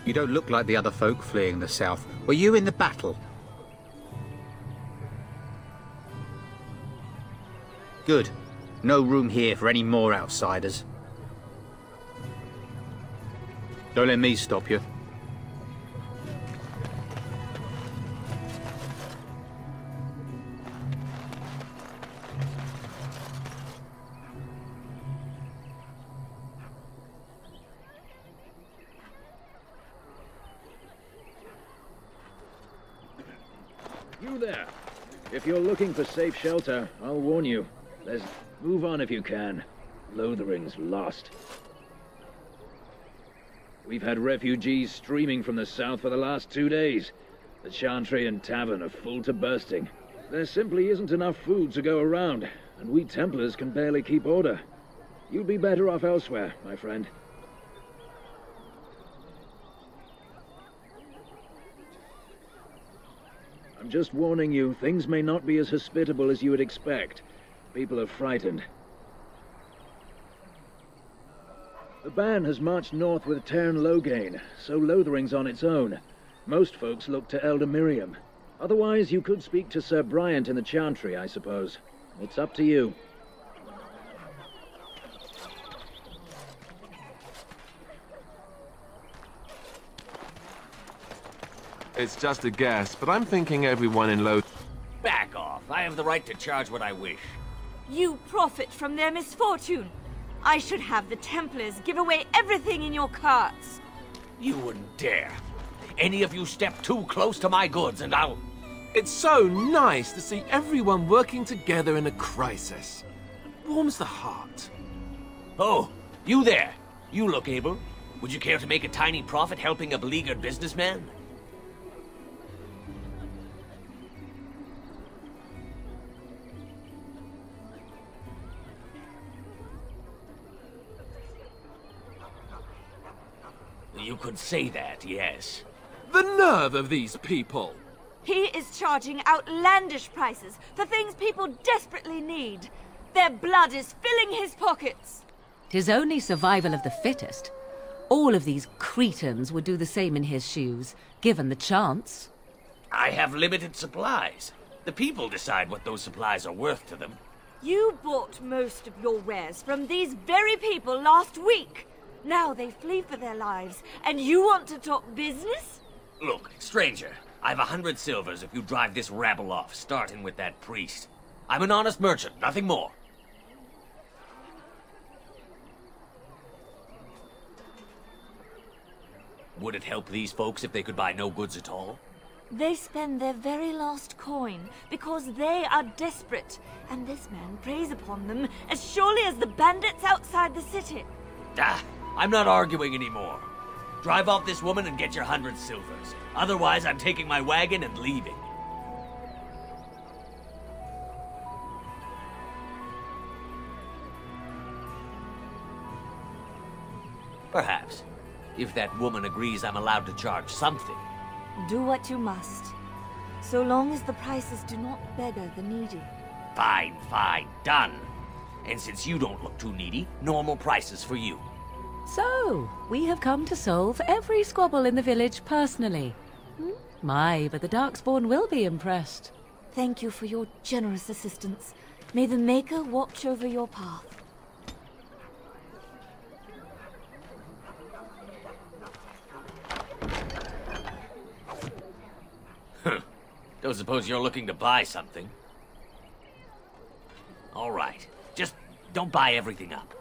You don't look like the other folk fleeing the south. Were you in the battle? Good. No room here for any more outsiders. Don't let me stop you. You there. If you're looking for safe shelter, I'll warn you. Move on if you can. Lothering's lost. We've had refugees streaming from the south for the last 2 days. The Chantry and Tavern are full to bursting. There simply isn't enough food to go around, and we Templars can barely keep order. You'd be better off elsewhere, my friend. I'm just warning you, things may not be as hospitable as you would expect. People are frightened. The band has marched north with Tairn Logain, so Lothering's on its own. Most folks look to Elder Miriam. Otherwise, you could speak to Sir Bryant in the Chantry, I suppose. It's up to you. It's just a guess, but I'm thinking everyone in Loth... Back off. I have the right to charge what I wish. You profit from their misfortune. I should have the Templars give away everything in your carts. You wouldn't dare. Any of you step too close to my goods and I'll... It's so nice to see everyone working together in a crisis. Warms the heart. Oh, you there. You look able. Would you care to make a tiny profit helping a beleaguered businessman? You could say that, yes. The nerve of these people! He is charging outlandish prices for things people desperately need. Their blood is filling his pockets. 'Tis only survival of the fittest. All of these cretins would do the same in his shoes, given the chance. I have limited supplies. The people decide what those supplies are worth to them. You bought most of your wares from these very people last week. Now they flee for their lives, and you want to talk business? Look, stranger, I've 100 silvers if you drive this rabble off, starting with that priest. I'm an honest merchant, nothing more. Would it help these folks if they could buy no goods at all? They spend their very last coin because they are desperate, and this man preys upon them as surely as the bandits outside the city. Ah, I'm not arguing anymore. Drive off this woman and get your 100 silvers. Otherwise, I'm taking my wagon and leaving. Perhaps. If that woman agrees I'm allowed to charge something. Do what you must, so long as the prices do not beggar the needy. Fine, fine, done. And since you don't look too needy, normal prices for you. So, we have come to solve every squabble in the village personally. My, but the Darkspawn will be impressed. Thank you for your generous assistance. May the Maker watch over your path. Don't suppose you're looking to buy something? All right. Just don't buy everything up.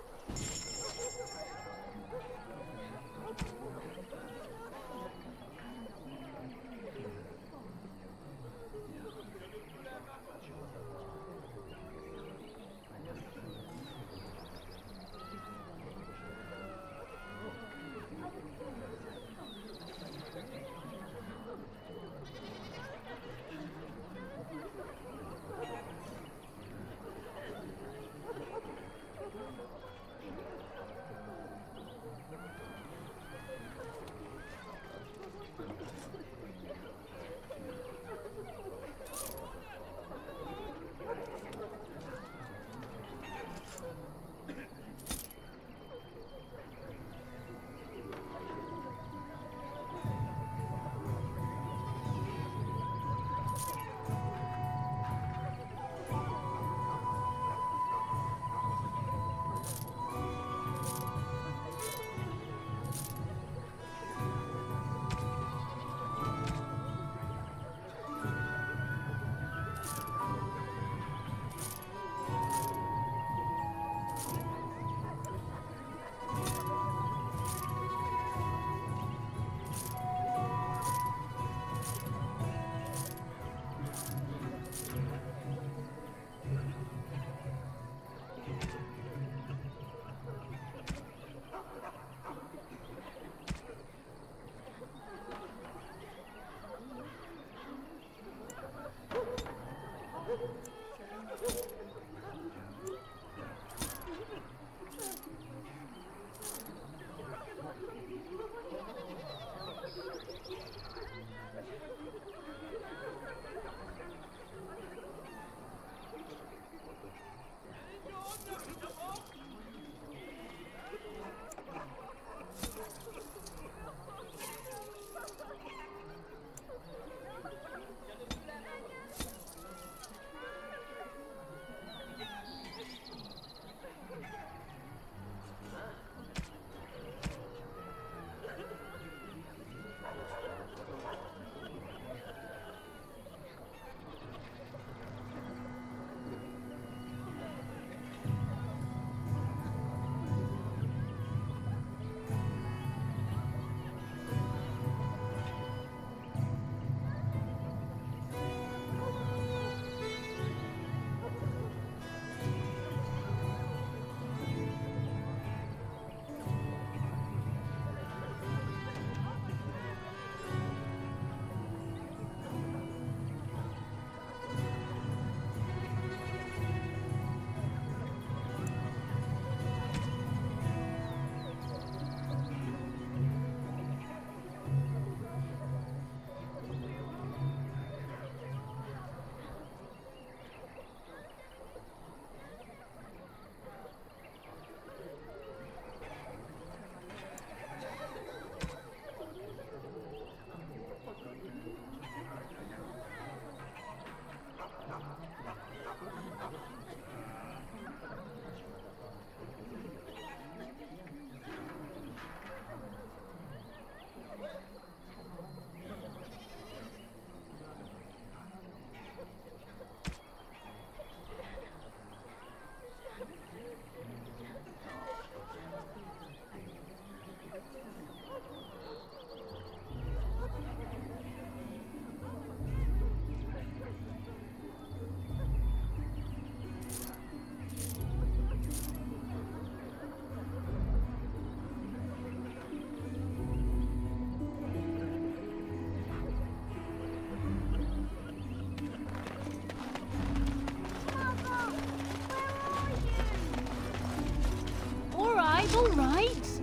all right?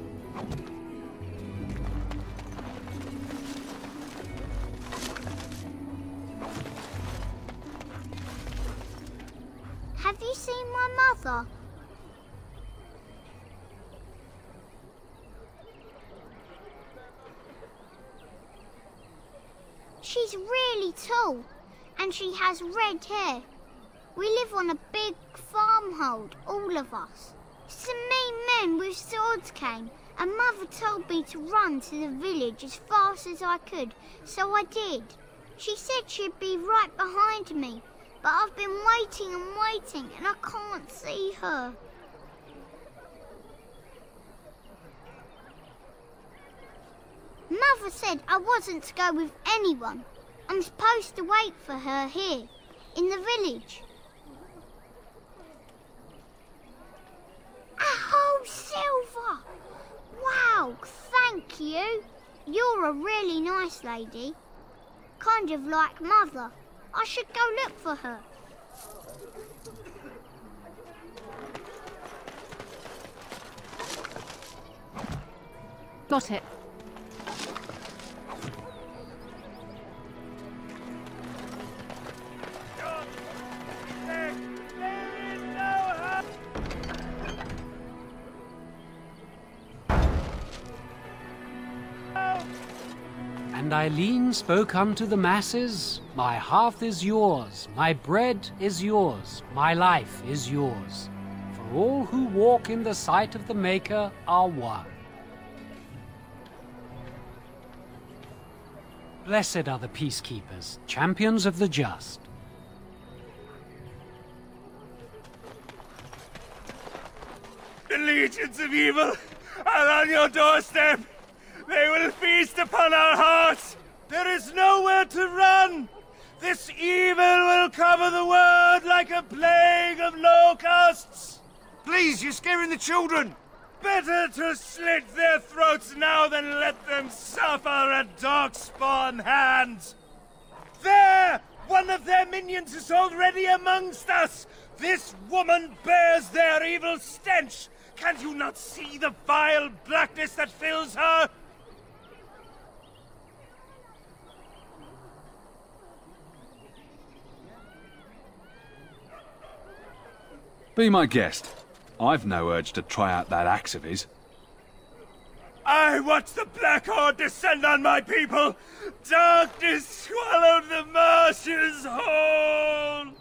Have you seen my mother? She's really tall, and she has red hair. We live on a big farmhold, all of us. Some mean men with swords came, and Mother told me to run to the village as fast as I could, so I did. She said she'd be right behind me, but I've been waiting and waiting, and I can't see her. Mother said I wasn't to go with anyone. I'm supposed to wait for her here, in the village. Oh, Silver! Wow, thank you. You're a really nice lady. Kind of like Mother. I should go look for her. Got it. And Eileen spoke unto the masses, my hearth is yours, my bread is yours, my life is yours. For all who walk in the sight of the Maker are one. Blessed are the peacekeepers, champions of the just. The legions of evil are on your doorstep. They will feast upon our hearts. There is nowhere to run. This evil will cover the world like a plague of locusts. Please, you're scaring the children. Better to slit their throats now than let them suffer at Darkspawn hands. There! One of their minions is already amongst us. This woman bears their evil stench. Can you not see the vile blackness that fills her? Be my guest. I've no urge to try out that axe of his. I watch the Black Horde descend on my people. Darkness swallowed the marshes whole.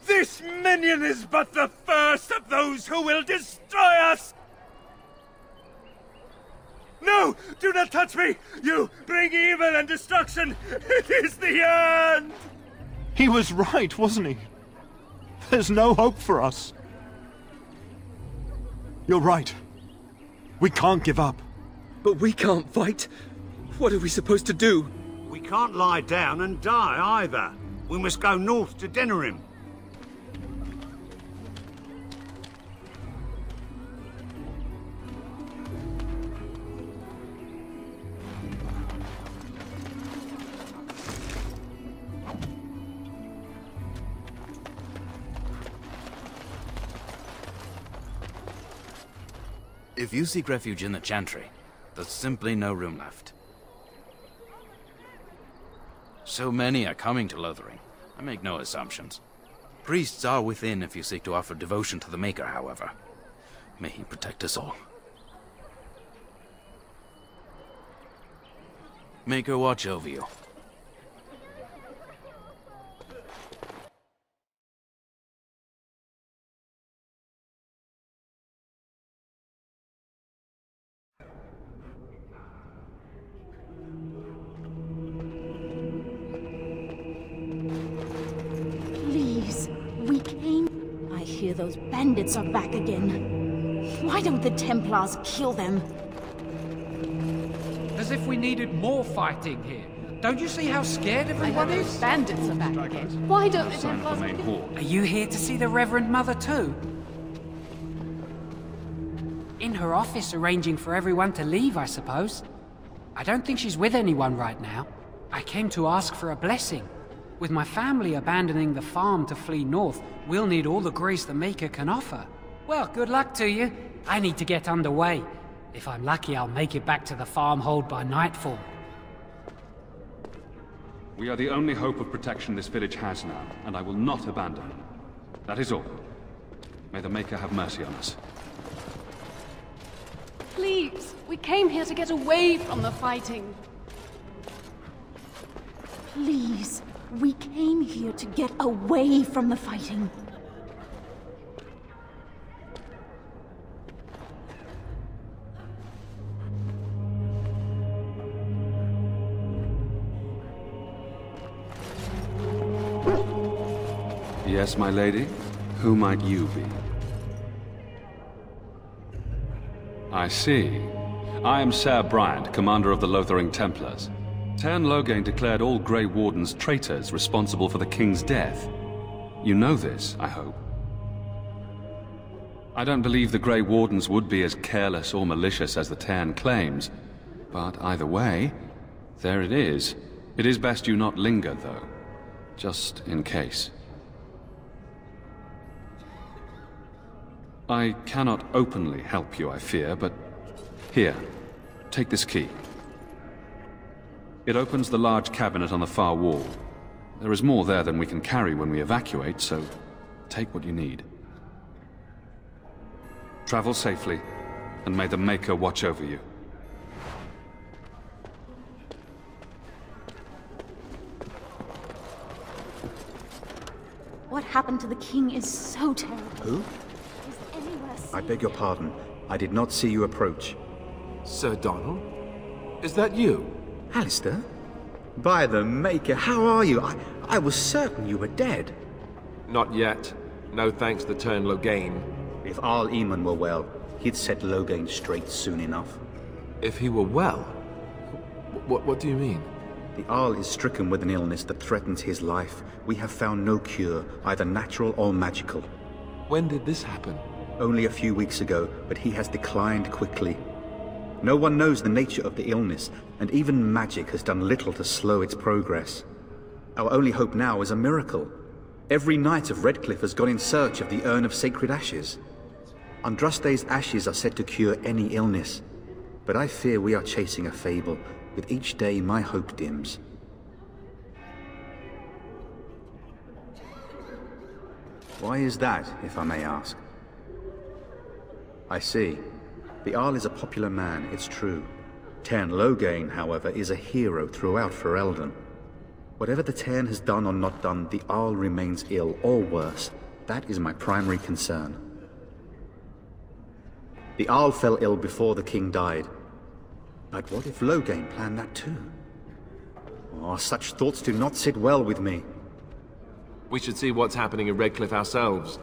This minion is but the first of those who will destroy us. No! Do not touch me! You bring evil and destruction! It is the end! He was right, wasn't he? There's no hope for us. You're right. We can't give up. But we can't fight. What are we supposed to do? We can't lie down and die either. We must go north to Denerim. If you seek refuge in the Chantry, there's simply no room left. So many are coming to Lothering. I make no assumptions. Priests are within if you seek to offer devotion to the Maker, however. May he protect us all. Maker watch over you. Those bandits are back again. Why don't the Templars kill them? As if we needed more fighting here. Don't you see how scared everyone is? Those bandits are back again. Why don't the Templars... Are you here to see the Reverend Mother too? In her office arranging for everyone to leave, I suppose. I don't think she's with anyone right now. I came to ask for a blessing. With my family abandoning the farm to flee north, we'll need all the grace the Maker can offer. Well, good luck to you. I need to get underway. If I'm lucky, I'll make it back to the farmhold by nightfall. We are the only hope of protection this village has now, and I will not abandon. That is all. May the Maker have mercy on us. Please, we came here to get away from the fighting. Please, we came here to get away from the fighting. Yes, my lady? Who might you be? I see. I am Ser Bryant, commander of the Lothering Templars. Tern Loghain declared all Grey Wardens traitors responsible for the King's death. You know this, I hope. I don't believe the Grey Wardens would be as careless or malicious as the Tern claims. But either way, there it is. It is best you not linger, though. Just in case. I cannot openly help you, I fear, but here, take this key. It opens the large cabinet on the far wall. There is more there than we can carry when we evacuate, so take what you need. Travel safely, and may the Maker watch over you. What happened to the king is so terrible. Who? I beg your pardon. I did not see you approach. Sir Donald? Is that you? Alistair? By the Maker, how are you? I was certain you were dead. Not yet. No thanks to Tern Loghain. If Arl Eamon were well, he'd set Loghain straight soon enough. If he were well? What do you mean? The Arl is stricken with an illness that threatens his life. We have found no cure, either natural or magical. When did this happen? Only a few weeks ago, but he has declined quickly. No one knows the nature of the illness, and even magic has done little to slow its progress. Our only hope now is a miracle. Every knight of Redcliffe has gone in search of the Urn of Sacred Ashes. Andraste's ashes are said to cure any illness, but I fear we are chasing a fable. With each day, my hope dims. Why is that, if I may ask? I see. The Arl is a popular man, it's true. Tern Loghain, however, is a hero throughout Ferelden. Whatever the Tern has done or not done, the Arl remains ill, or worse. That is my primary concern. The Arl fell ill before the king died. But what if Loghain planned that too? Oh, such thoughts do not sit well with me. We should see what's happening in Redcliffe ourselves.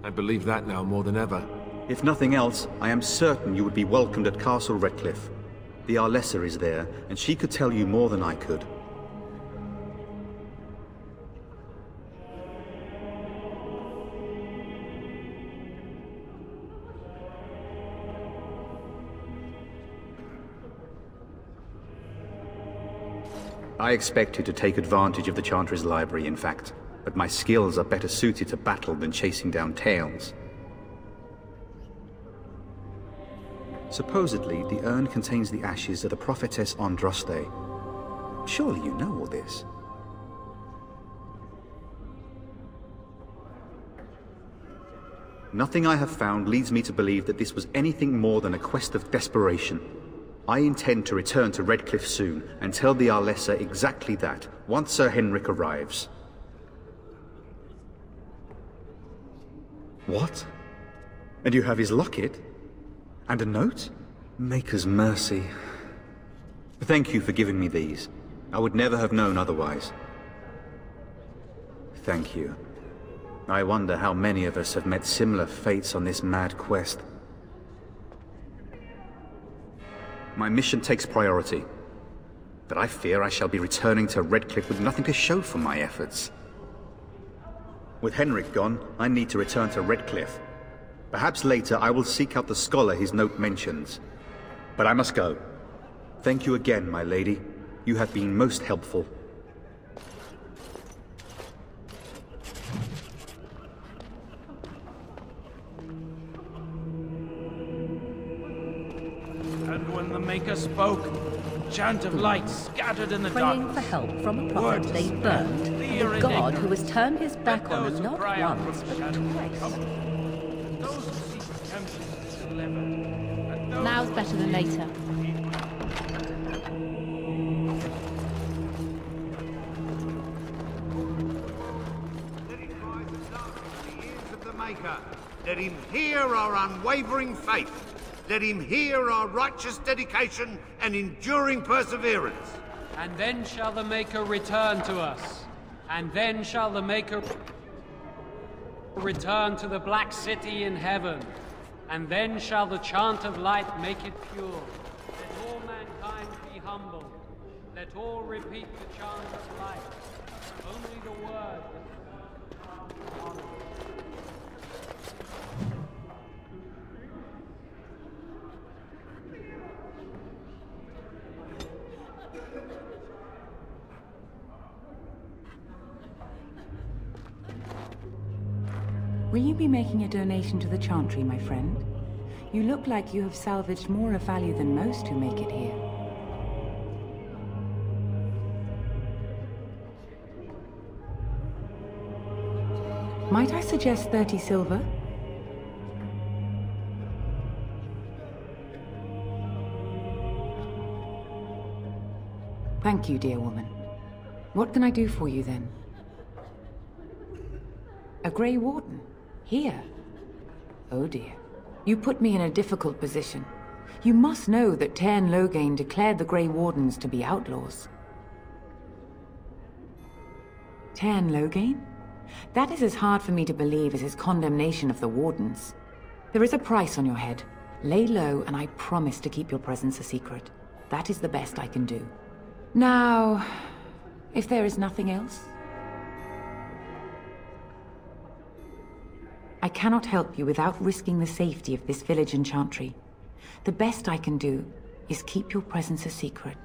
I believe that now more than ever. If nothing else, I am certain you would be welcomed at Castle Redcliffe. The Arlessa is there, and she could tell you more than I could. I expected to take advantage of the Chantry's library, in fact, but my skills are better suited to battle than chasing down tales. Supposedly, the urn contains the ashes of the prophetess Andraste. Surely you know all this. Nothing I have found leads me to believe that this was anything more than a quest of desperation. I intend to return to Redcliffe soon, and tell the Arlessa exactly that, once Sir Henrik arrives. What? And you have his locket? And a note? Maker's mercy. Thank you for giving me these. I would never have known otherwise. Thank you. I wonder how many of us have met similar fates on this mad quest. My mission takes priority, but I fear I shall be returning to Redcliffe with nothing to show for my efforts. With Henrik gone, I need to return to Redcliffe. Perhaps later I will seek out the scholar his note mentions. But I must go. Thank you again, my lady. You have been most helpful. Maker spoke. Chant of light scattered in the Praying darkness. for help from a prophet Words they burned, clear the in god ignorance. who has turned his back Let on those them who not cry out once, from but shadows twice. come. Those who seek redemption be delivered. And those Now's who better than later. Let it rise at last in the ears of the Maker. Let him hear our unwavering faith. Let him hear our righteous dedication and enduring perseverance. And then shall the Maker return to us. And then shall the Maker return to the Black City in heaven. And then shall the chant of light make it pure. Let all mankind be humble. Let all repeat the chant of light. Only the word that honor. Will you be making a donation to the Chantry, my friend? You look like you have salvaged more of value than most who make it here. Might I suggest 30 silver? Thank you, dear woman. What can I do for you then? A Grey Warden? Here? Oh dear. You put me in a difficult position. You must know that Tairn Loghain declared the Grey Wardens to be outlaws. Tairn Loghain? That is as hard for me to believe as his condemnation of the Wardens. There is a price on your head. Lay low, and I promise to keep your presence a secret. That is the best I can do. Now, if there is nothing else... I cannot help you without risking the safety of this village and Chantry. The best I can do is keep your presence a secret.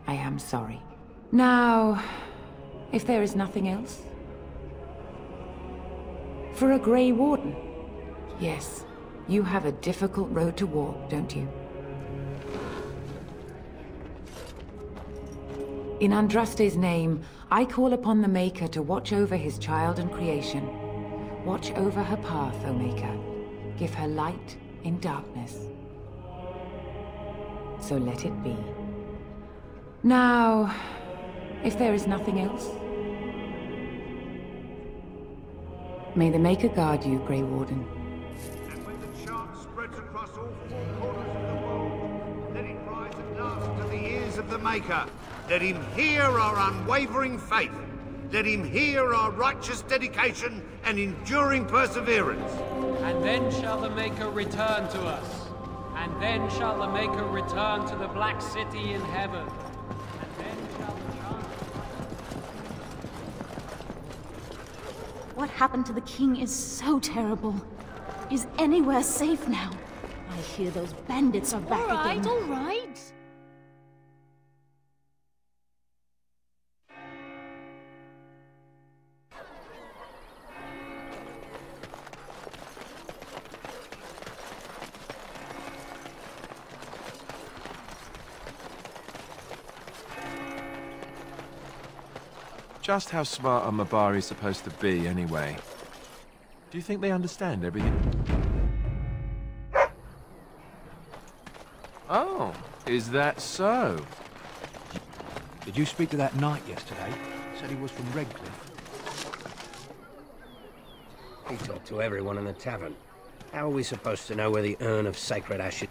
I am sorry. Now, if there is nothing else... For a Grey Warden? Yes, you have a difficult road to walk, don't you? In Andraste's name, I call upon the Maker to watch over his child and creation. Watch over her path, O Maker. Give her light in darkness. So let it be. Now, if there is nothing else... May the Maker guard you, Grey Warden. And when the chant spreads across all four corners of the world, let it rise at last to the ears of the Maker. Let him hear our unwavering faith. Let him hear our righteous dedication and enduring perseverance. And then shall the Maker return to us. And then shall the Maker return to the Black City in heaven. And then shall the chant... What happened to the king is so terrible. Is anywhere safe now? I hear those bandits are back again. All right. Just how smart are Mabari supposed to be, anyway? Do you think they understand everything? Oh, is that so? Did you speak to that knight yesterday? Said he was from Redcliffe. He talked to everyone in the tavern. How are we supposed to know where the urn of sacred ashes...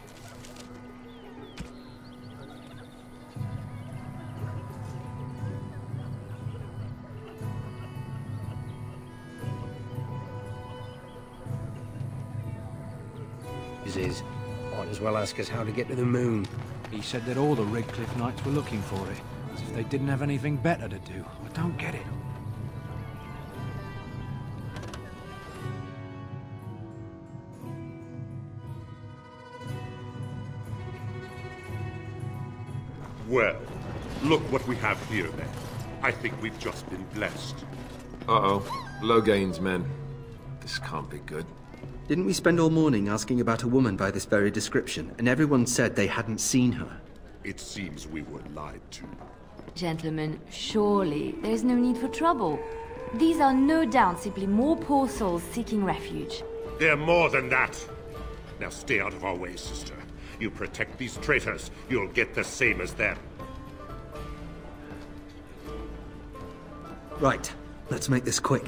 is? Might as well ask us how to get to the moon. He said that all the Redcliffe knights were looking for it, as if they didn't have anything better to do. I don't get it. Well, look what we have here, then. I think we've just been blessed. Uh-oh. Loghain's men. This can't be good. Didn't we spend all morning asking about a woman by this very description, and everyone said they hadn't seen her? It seems we were lied to. Gentlemen, surely there's no need for trouble. These are no doubt simply more poor souls seeking refuge. They're more than that. Now stay out of our way, sister. You protect these traitors, you'll get the same as them. Right, let's make this quick.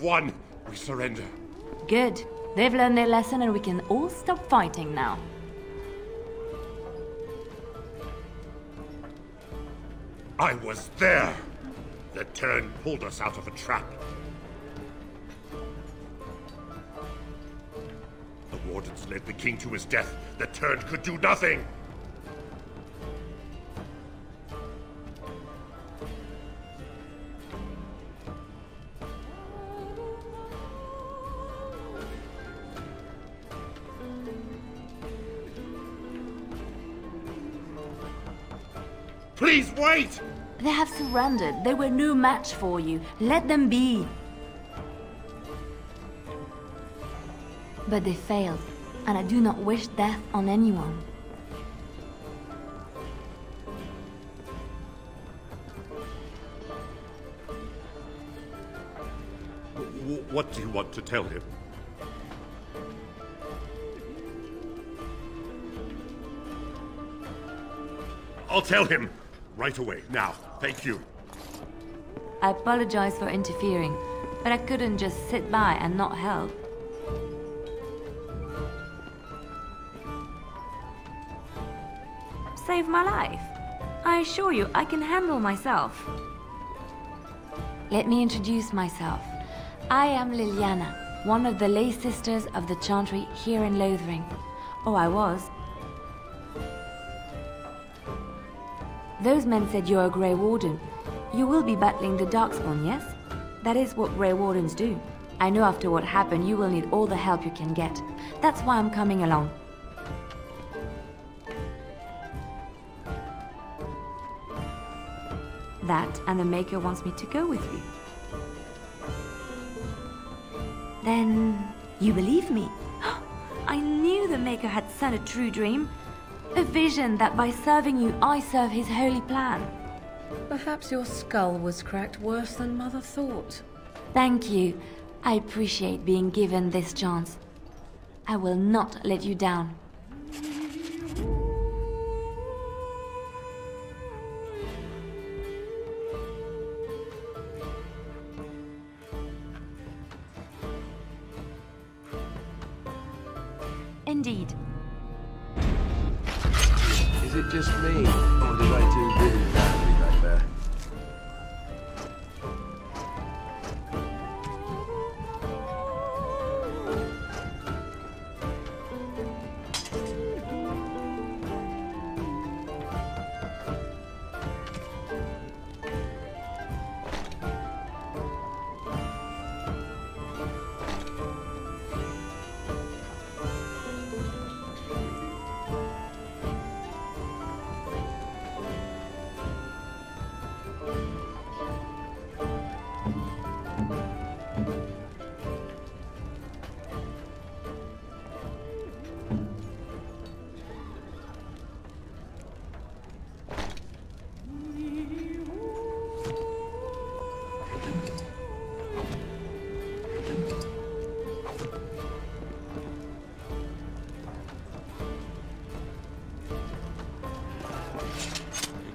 Won. We surrender. Good. They've learned their lesson and we can all stop fighting now. I was there. The Turn pulled us out of a trap. The Wardens led the king to his death. The Turn could do nothing. Please wait! They have surrendered. They were no match for you. Let them be. But they failed, and I do not wish death on anyone. What do you want to tell him? I'll tell him! Right away, now. Thank you. I apologize for interfering, but I couldn't just sit by and not help. Save my life. I assure you, I can handle myself. Let me introduce myself. I am Liliana, one of the lay sisters of the Chantry here in Lothering. Oh, I was. Those men said you're a Grey Warden. You will be battling the Darkspawn, yes? That is what Grey Wardens do. I know after what happened you will need all the help you can get. That's why I'm coming along. That and the Maker wants me to go with you. Then you believe me? I knew the Maker had sent a true dream. A vision that by serving you, I serve his holy plan. Perhaps your skull was cracked worse than Mother thought. Thank you. I appreciate being given this chance. I will not let you down. Indeed. Is it just me, or did I do really badly back there?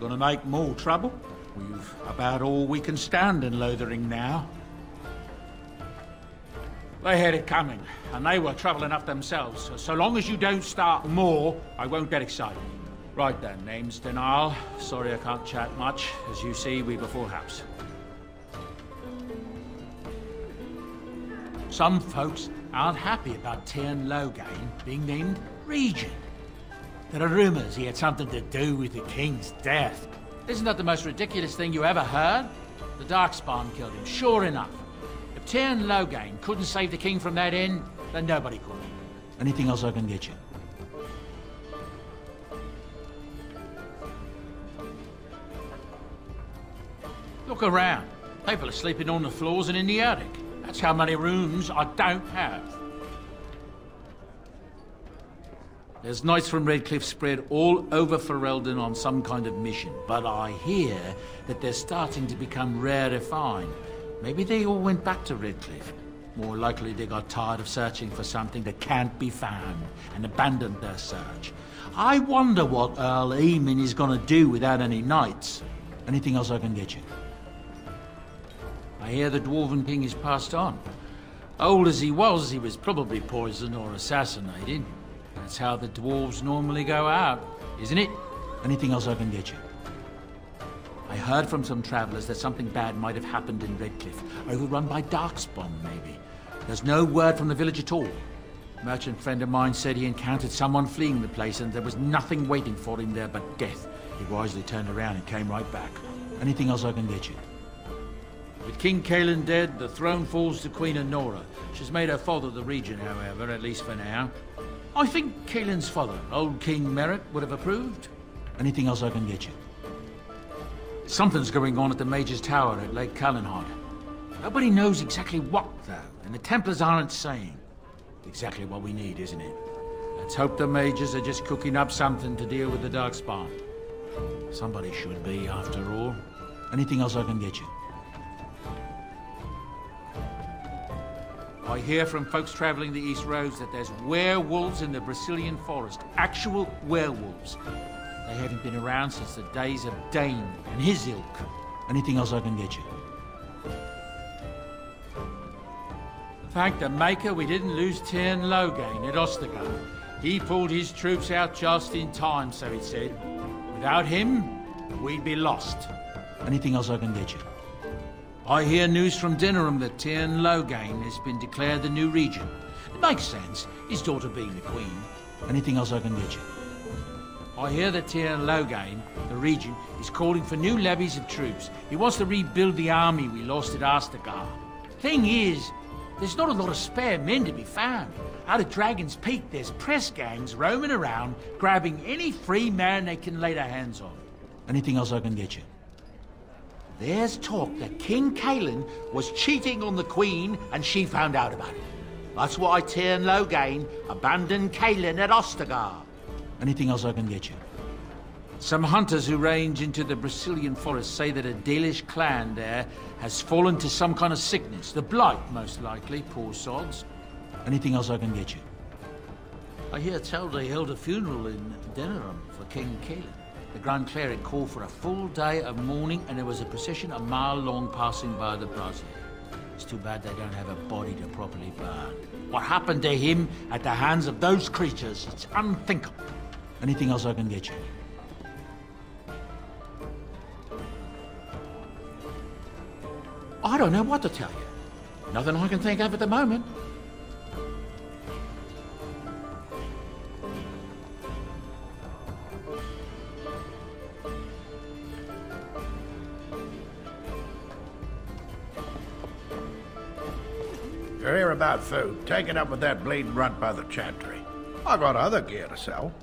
Gonna make more trouble? We've about all we can stand in Lothering now. They had it coming, and they were trouble enough themselves. So long as you don't start more, I won't get excited. Right then, name's Denal. Sorry I can't chat much. As you see, we've a full house. Some folks aren't happy about Tyrn Loghain being named Regent. There are rumors he had something to do with the king's death. Isn't that the most ridiculous thing you ever heard? The Darkspawn killed him, sure enough. If Tyrn Loghain couldn't save the king from that inn, then nobody could. Anything else I can get you? Look around. People are sleeping on the floors and in the attic. That's how many rooms I don't have. There's knights from Redcliffe spread all over Ferelden on some kind of mission, but I hear that they're starting to become rarefied. Maybe they all went back to Redcliffe. More likely they got tired of searching for something that can't be found and abandoned their search. I wonder what Earl Eamon is gonna do without any knights. Anything else I can get you? I hear the Dwarven King is passed on. Old as he was probably poisoned or assassinated. That's how the dwarves normally go out, isn't it? Anything else I can get you? I heard from some travelers that something bad might have happened in Redcliffe, overrun by Darkspawn, maybe. There's no word from the village at all. A merchant friend of mine said he encountered someone fleeing the place and there was nothing waiting for him there but death. He wisely turned around and came right back. Anything else I can get you? With King Caelan dead, the throne falls to Queen Anora. She's made her father the regent, however, at least for now. I think Caelan's father, old King Merritt, would have approved. Anything else I can get you? Something's going on at the Mage's Tower at Lake Callanhod. Nobody knows exactly what, though, and the Templars aren't saying. Exactly what we need, isn't it? Let's hope the Mages are just cooking up something to deal with the Darkspawn. Somebody should be, after all. Anything else I can get you? I hear from folks traveling the East Roads that there's werewolves in the Brazilian forest. Actual werewolves. They haven't been around since the days of Dane and his ilk. Anything else I can get you? Thank the Maker we didn't lose Tyrn Loghain at Ostagar. He pulled his troops out just in time, so it said. Without him, we'd be lost. Anything else I can get you? I hear news from Dinnerham that Tyrn Loghain has been declared the new regent. It makes sense, his daughter being the queen. Anything else I can get you? I hear that Tyrn Loghain, the regent, is calling for new levies of troops. He wants to rebuild the army we lost at Ostagar. Thing is, there's not a lot of spare men to be found. Out of Dragon's Peak, there's press gangs roaming around, grabbing any free man they can lay their hands on. Anything else I can get you? There's talk that King Caelan was cheating on the Queen and she found out about it. That's why Tyrn Loghain abandoned Caelan at Ostagar. Anything else I can get you? Some hunters who range into the Brazilian forest say that a Dalish clan there has fallen to some kind of sickness. The Blight, most likely, poor sods. Anything else I can get you? I hear tell they held a funeral in Dinnerham for King Caelan. The Grand Cleric called for a full day of mourning and there was a procession a mile long passing by the brazier. It's too bad they don't have a body to properly burn. What happened to him at the hands of those creatures, it's unthinkable. Anything else I can get you? I don't know what to tell you. Nothing I can think of at the moment. You're here about food. Take it up with that bleeding runt by the chantry. I got other gear to sell.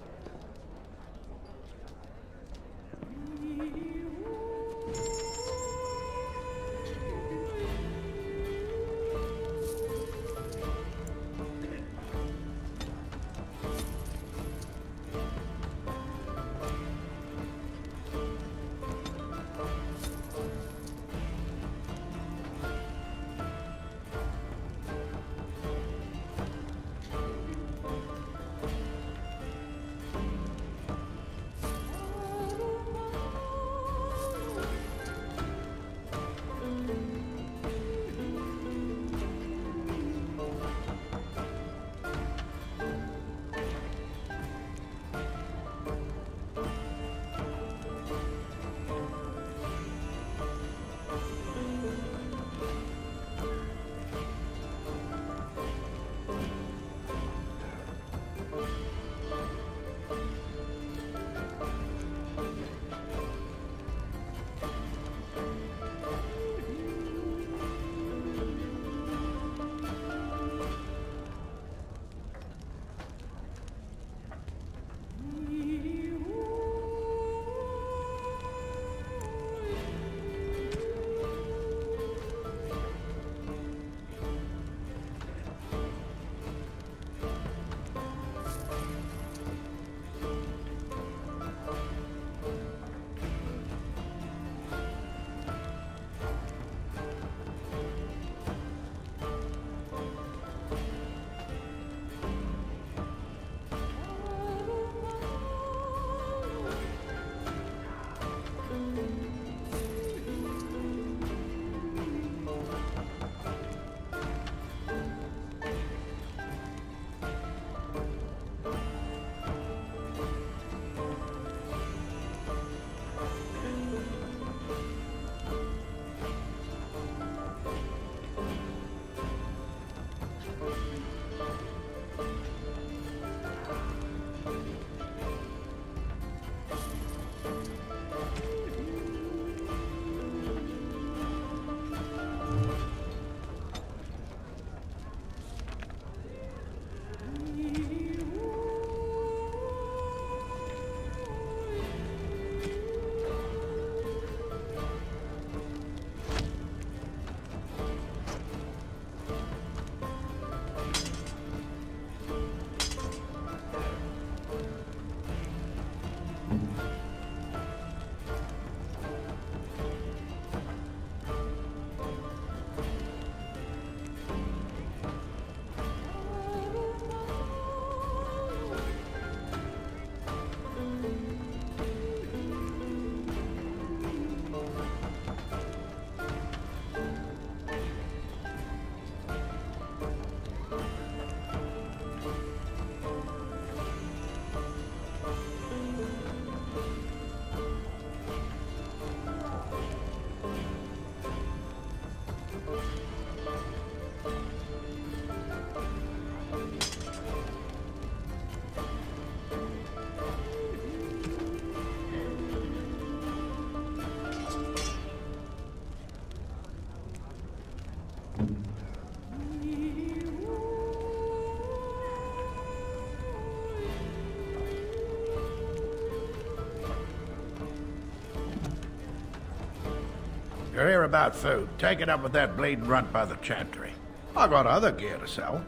You're here about food. Take it up with that bleeding runt by the chantry. I got other gear to sell.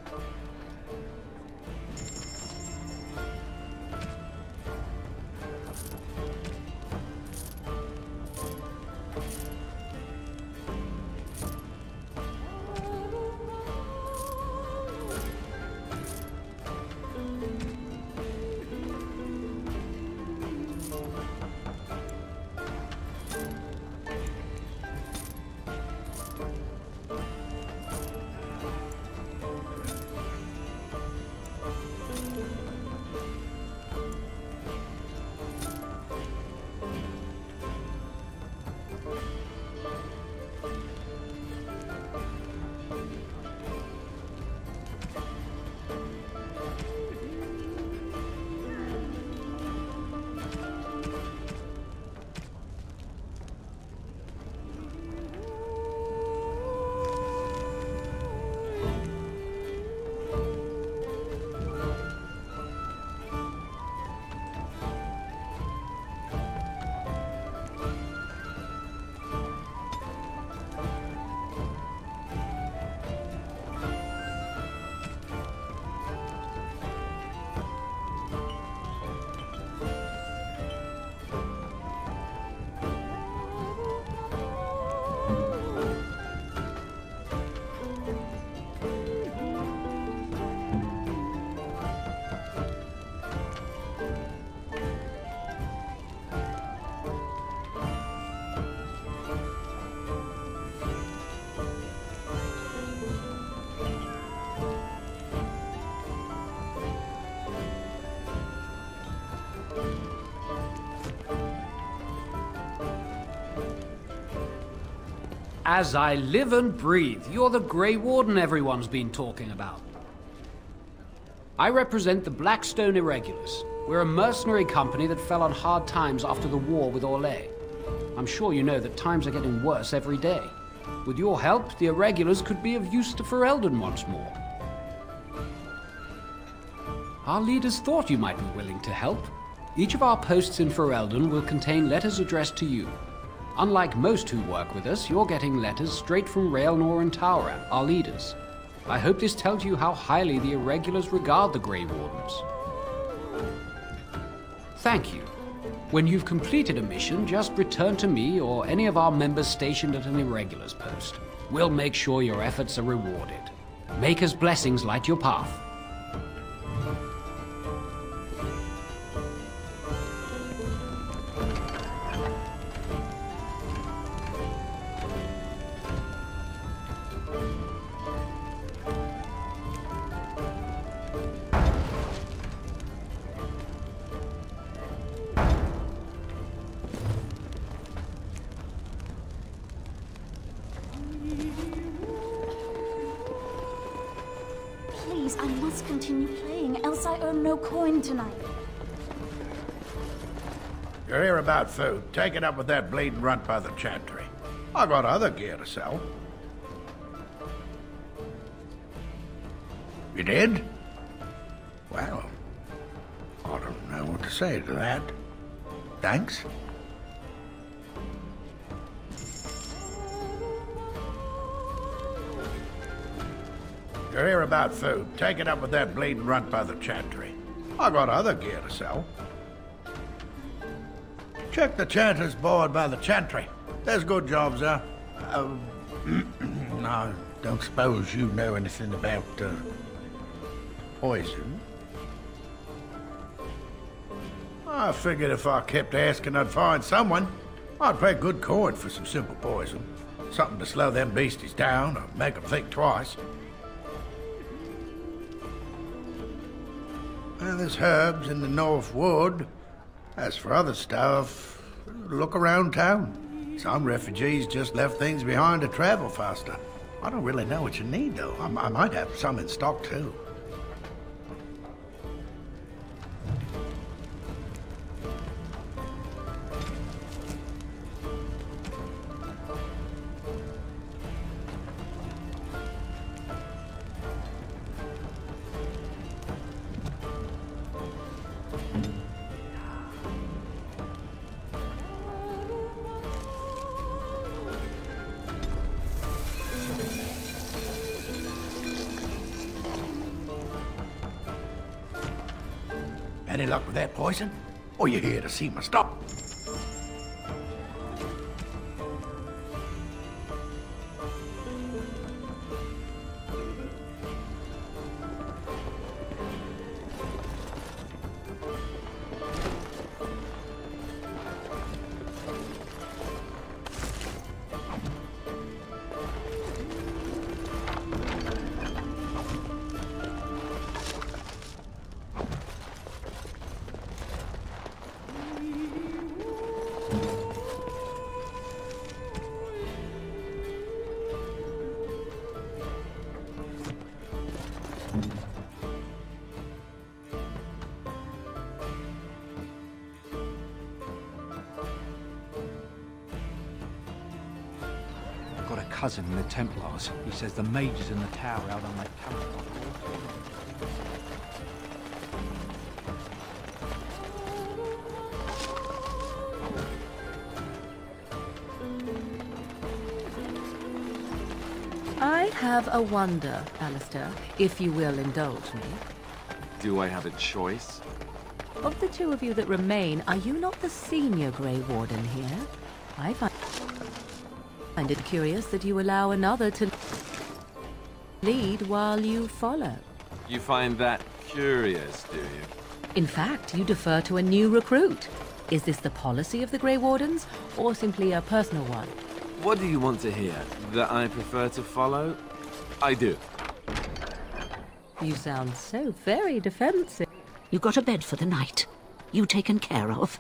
As I live and breathe, you're the Grey Warden everyone's been talking about. I represent the Blackstone Irregulars. We're a mercenary company that fell on hard times after the war with Orlais. I'm sure you know that times are getting worse every day. With your help, the Irregulars could be of use to Ferelden once more. Our leaders thought you might be willing to help. Each of our posts in Ferelden will contain letters addressed to you. Unlike most who work with us, you're getting letters straight from Raelnor and Tauran, our leaders. I hope this tells you how highly the Irregulars regard the Grey Wardens. Thank you. When you've completed a mission, just return to me or any of our members stationed at an Irregulars post. We'll make sure your efforts are rewarded. Maker's blessings light your path. Please, I must continue playing, else I earn no coin tonight. You're here about food. Take it up with that bleeding runt by the chantry. I got other gear to sell. You did? Well, I don't know what to say to that. Thanks. You're here about food. Take it up with that bleeding runt by the chantry. I got other gear to sell. Check the chanter's board by the chantry. There's good jobs there. I don't suppose you know anything about poison. I figured if I kept asking, I'd find someone. I'd pay good coin for some simple poison. Something to slow them beasties down or make them think twice. Well, there's herbs in the North Wood. As for other stuff, look around town. Some refugees just left things behind to travel faster. I don't really know what you need, though. I might have some in stock, too. Any luck with that poison? Or you here to see my stock? Got a cousin in the Templars. He says the Major's in the tower out on that campfire. I have a wonder, Alistair, if you will indulge me. Do I have a choice? Of the two of you that remain, are you not the senior Grey Warden here? I find it curious that you allow another to lead while you follow. You find that curious, do you? In fact, you defer to a new recruit. Is this the policy of the Grey Wardens, or simply a personal one? What do you want to hear? That I prefer to follow? I do. You sound so very defensive. You got a bed for the night? You taken care of?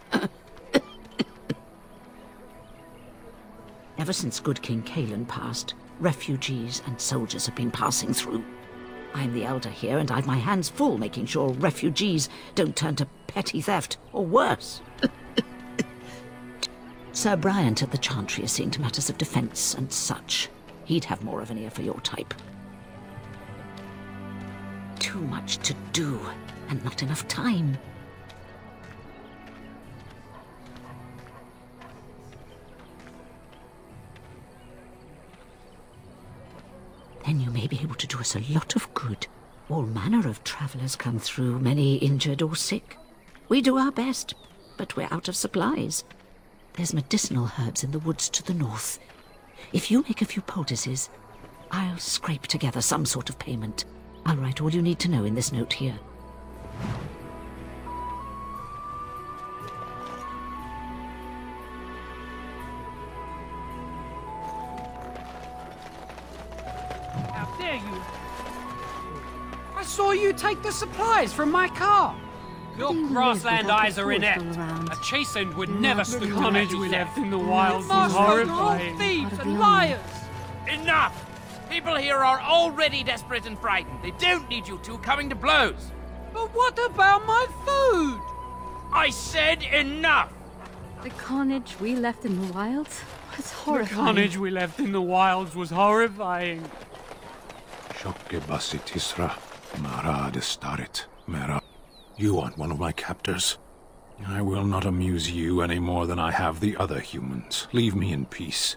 Ever since good King Cailan passed, refugees and soldiers have been passing through. I'm the elder here, and I've my hands full making sure refugees don't turn to petty theft, or worse. Sir Bryant at the Chantry is seeing to matters of defence and such. He'd have more of an ear for your type. Too much to do, and not enough time. Then you may be able to do us a lot of good. All manner of travellers come through, many injured or sick. We do our best, but we're out of supplies. There's medicinal herbs in the woods to the north. If you make a few poultices, I'll scrape together some sort of payment. I'll write all you need to know in this note here. How dare you! I saw you take the supplies from my car! Your grassland eyes are inept. A chastened would never stoop to carnage we left in the wilds was horrifying. Thieves and liars! Enough! People here are already desperate and frightened. They don't need you two coming to blows. But what about my food? I said enough! The carnage we left in the wilds was horrifying. The carnage we left in the wilds was horrifying. Shokke basi tisra, mara de starit, mera. You aren't one of my captors. I will not amuse you any more than I have the other humans. Leave me in peace.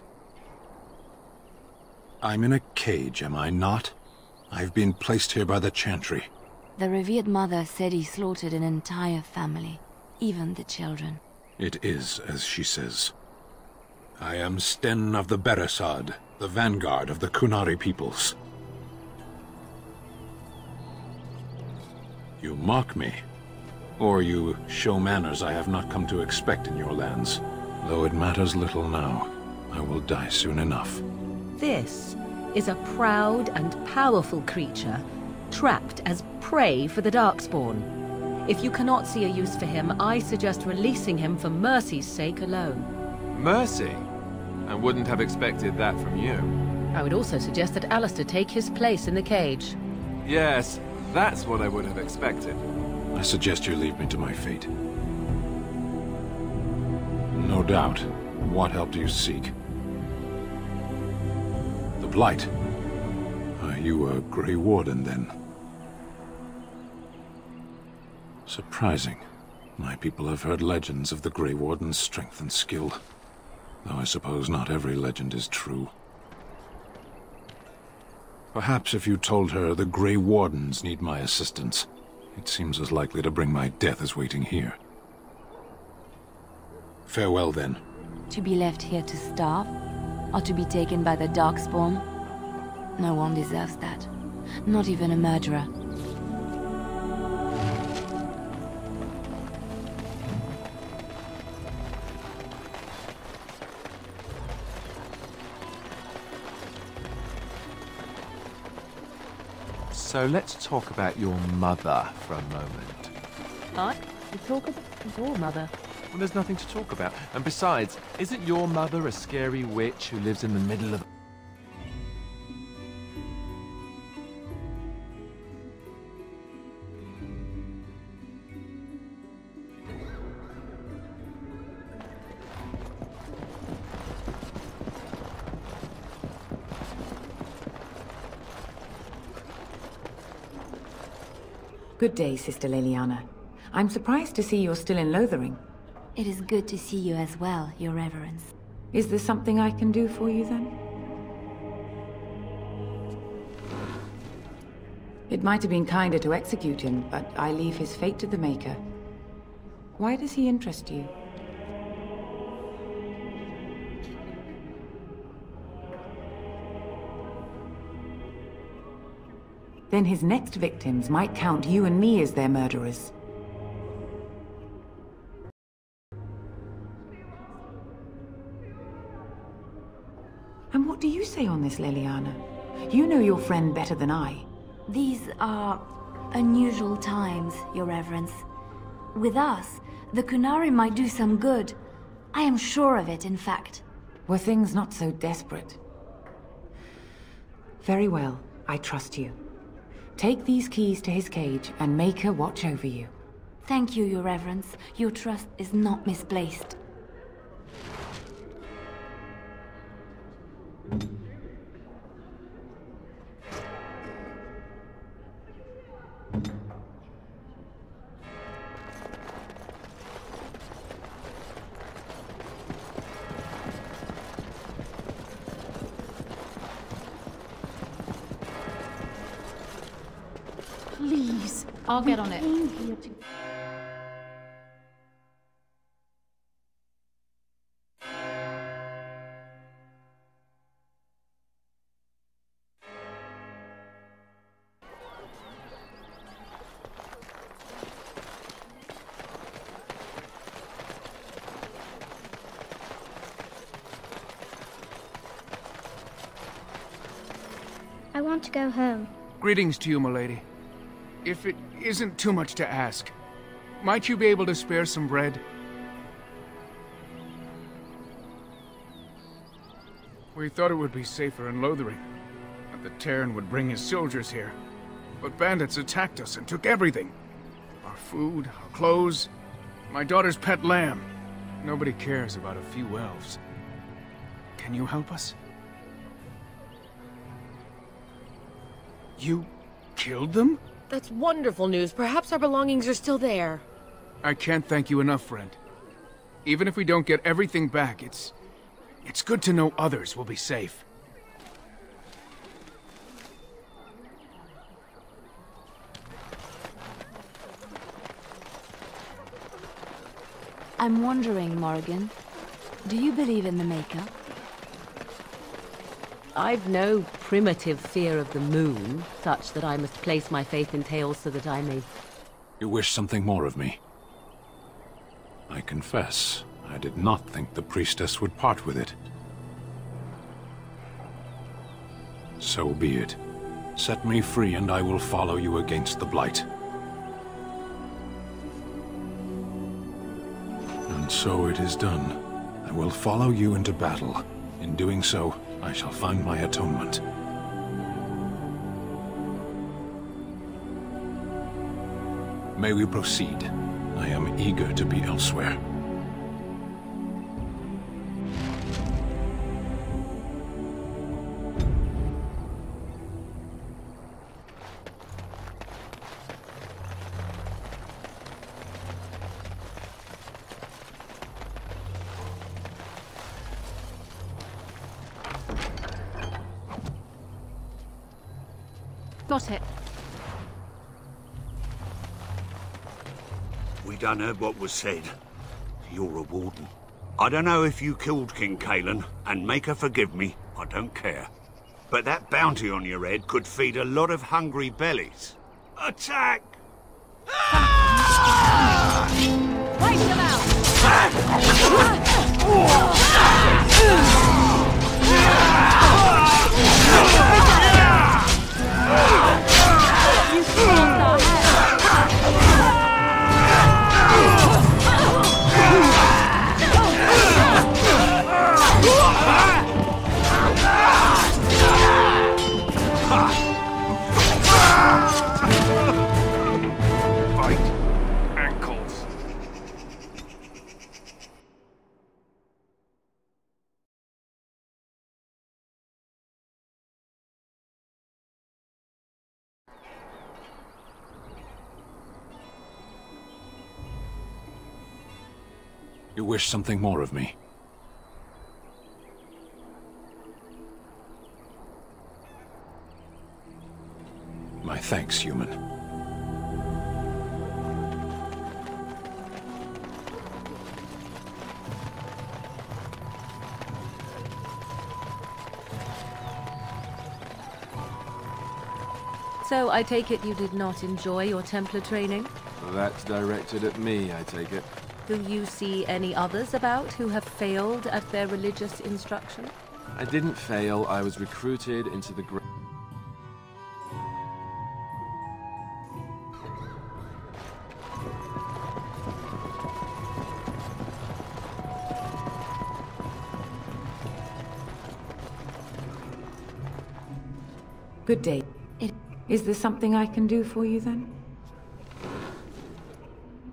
I'm in a cage, am I not? I've been placed here by the Chantry. The revered mother said he slaughtered an entire family, even the children. It is as she says. I am Sten of the Beresad, the vanguard of the Kunari peoples. You mock me, or you show manners I have not come to expect in your lands. Though it matters little now, I will die soon enough. This is a proud and powerful creature, trapped as prey for the Darkspawn. If you cannot see a use for him, I suggest releasing him for mercy's sake alone. Mercy? I wouldn't have expected that from you. I would also suggest that Alistair take his place in the cage. Yes, that's what I would have expected. I suggest you leave me to my fate. No doubt. What help do you seek? The Blight. Are you a Grey Warden, then? Surprising. My people have heard legends of the Grey Warden's strength and skill. Though I suppose not every legend is true. Perhaps if you told her the Grey Wardens need my assistance, it seems as likely to bring my death as waiting here. Farewell, then. To be left here to starve? Or to be taken by the Darkspawn? No one deserves that. Not even a murderer. So let's talk about your mother for a moment. What? You talk about your mother? Well, there's nothing to talk about. And besides, isn't your mother a scary witch who lives in the middle of... Good day, Sister Leliana. I'm surprised to see you're still in Lothering. It is good to see you as well, Your Reverence. Is there something I can do for you, then? It might have been kinder to execute him, but I leave his fate to the Maker. Why does he interest you? Then his next victims might count you and me as their murderers. And what do you say on this, Leliana? You know your friend better than I. These are unusual times, Your Reverence. With us, the Kunari might do some good. I am sure of it, in fact. Were things not so desperate? Very well, I trust you. Take these keys to his cage and make her watch over you. Thank you, Your Reverence. Your trust is not misplaced. Please. I'll get on it. I want to go home. Greetings to you, milady. If it isn't too much to ask, might you be able to spare some bread? We thought it would be safer in Lothering, that the Terran would bring his soldiers here. But bandits attacked us and took everything. Our food, our clothes, my daughter's pet lamb. Nobody cares about a few elves. Can you help us? You killed them? That's wonderful news. Perhaps our belongings are still there. I can't thank you enough, friend. Even if we don't get everything back, it's good to know others will be safe. I'm wondering, Morrigan, do you believe in the Maker? I've no primitive fear of the moon, such that I must place my faith in tales so that I may... You wish something more of me? I confess, I did not think the priestess would part with it. So be it. Set me free and I will follow you against the Blight. And so it is done. I will follow you into battle. In doing so, I shall find my atonement. May we proceed? I am eager to be elsewhere. Got it. We done heard what was said. You're a warden. I don't know if you killed King Kalen, and make her forgive me, I don't care. But that bounty on your head could feed a lot of hungry bellies. Attack! Wipe them out! You crossed our Fight ankles. You wish something more of me? My thanks, human. So I take it you did not enjoy your Templar training? That's directed at me, I take it. Do you see any others about who have failed at their religious instruction? I didn't fail, I was recruited into the Good day. Is there something I can do for you, then?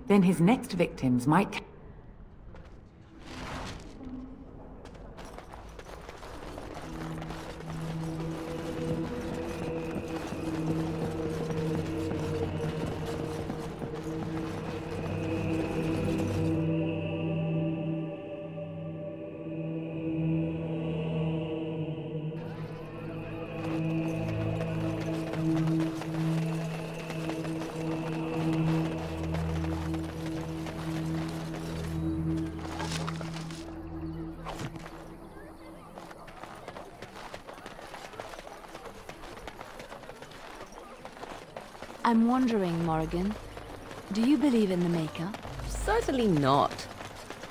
Then his next victims might... I'm wondering, Morrigan, do you believe in the Maker? Certainly not.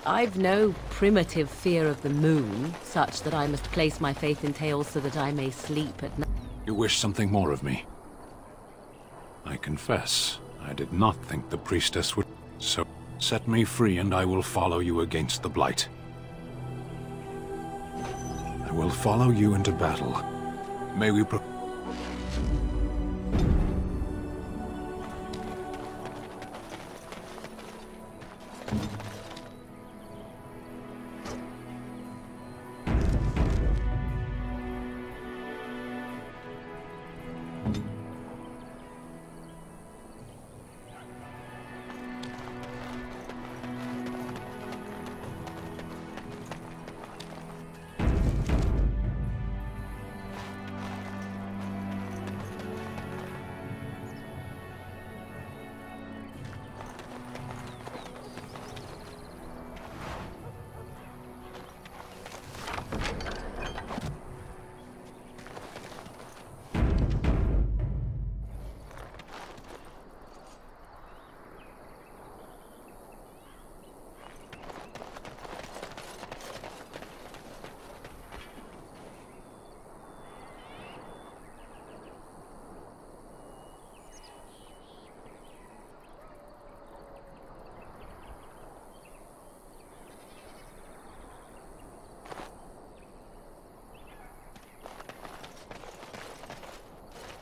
I've no primitive fear of the moon, such that I must place my faith in tales so that I may sleep at night. You wish something more of me? I confess, I did not think the priestess would... So, set me free and I will follow you against the Blight. I will follow you into battle. May we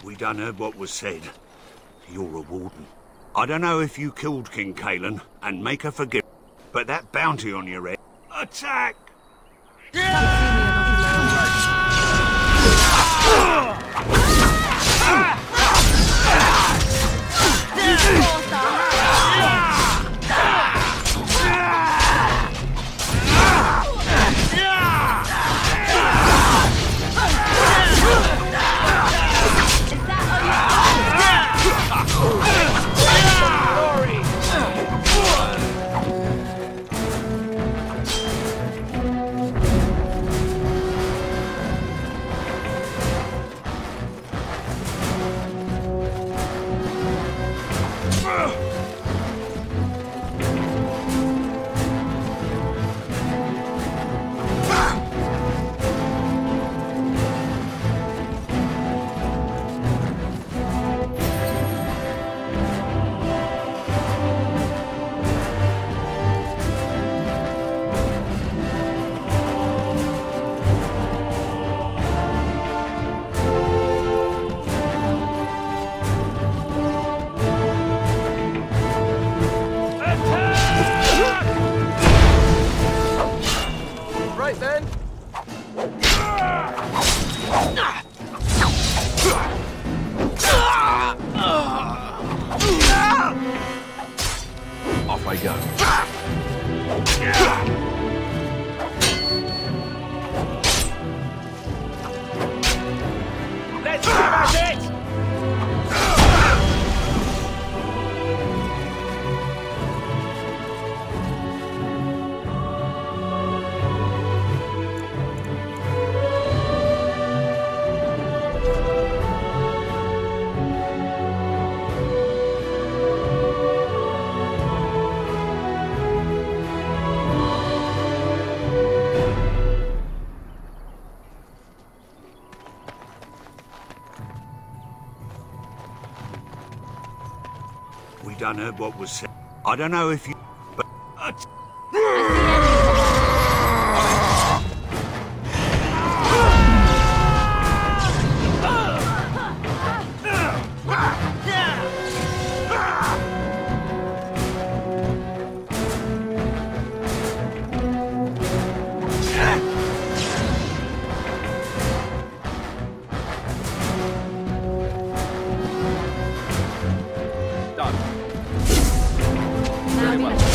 We done heard what was said. You're a warden. I don't know if you killed King Kalen and make her forgive, but that bounty on your head... Attack! Off I go. Let's have at it! We done heard what was said. I don't know if you... but... Very well.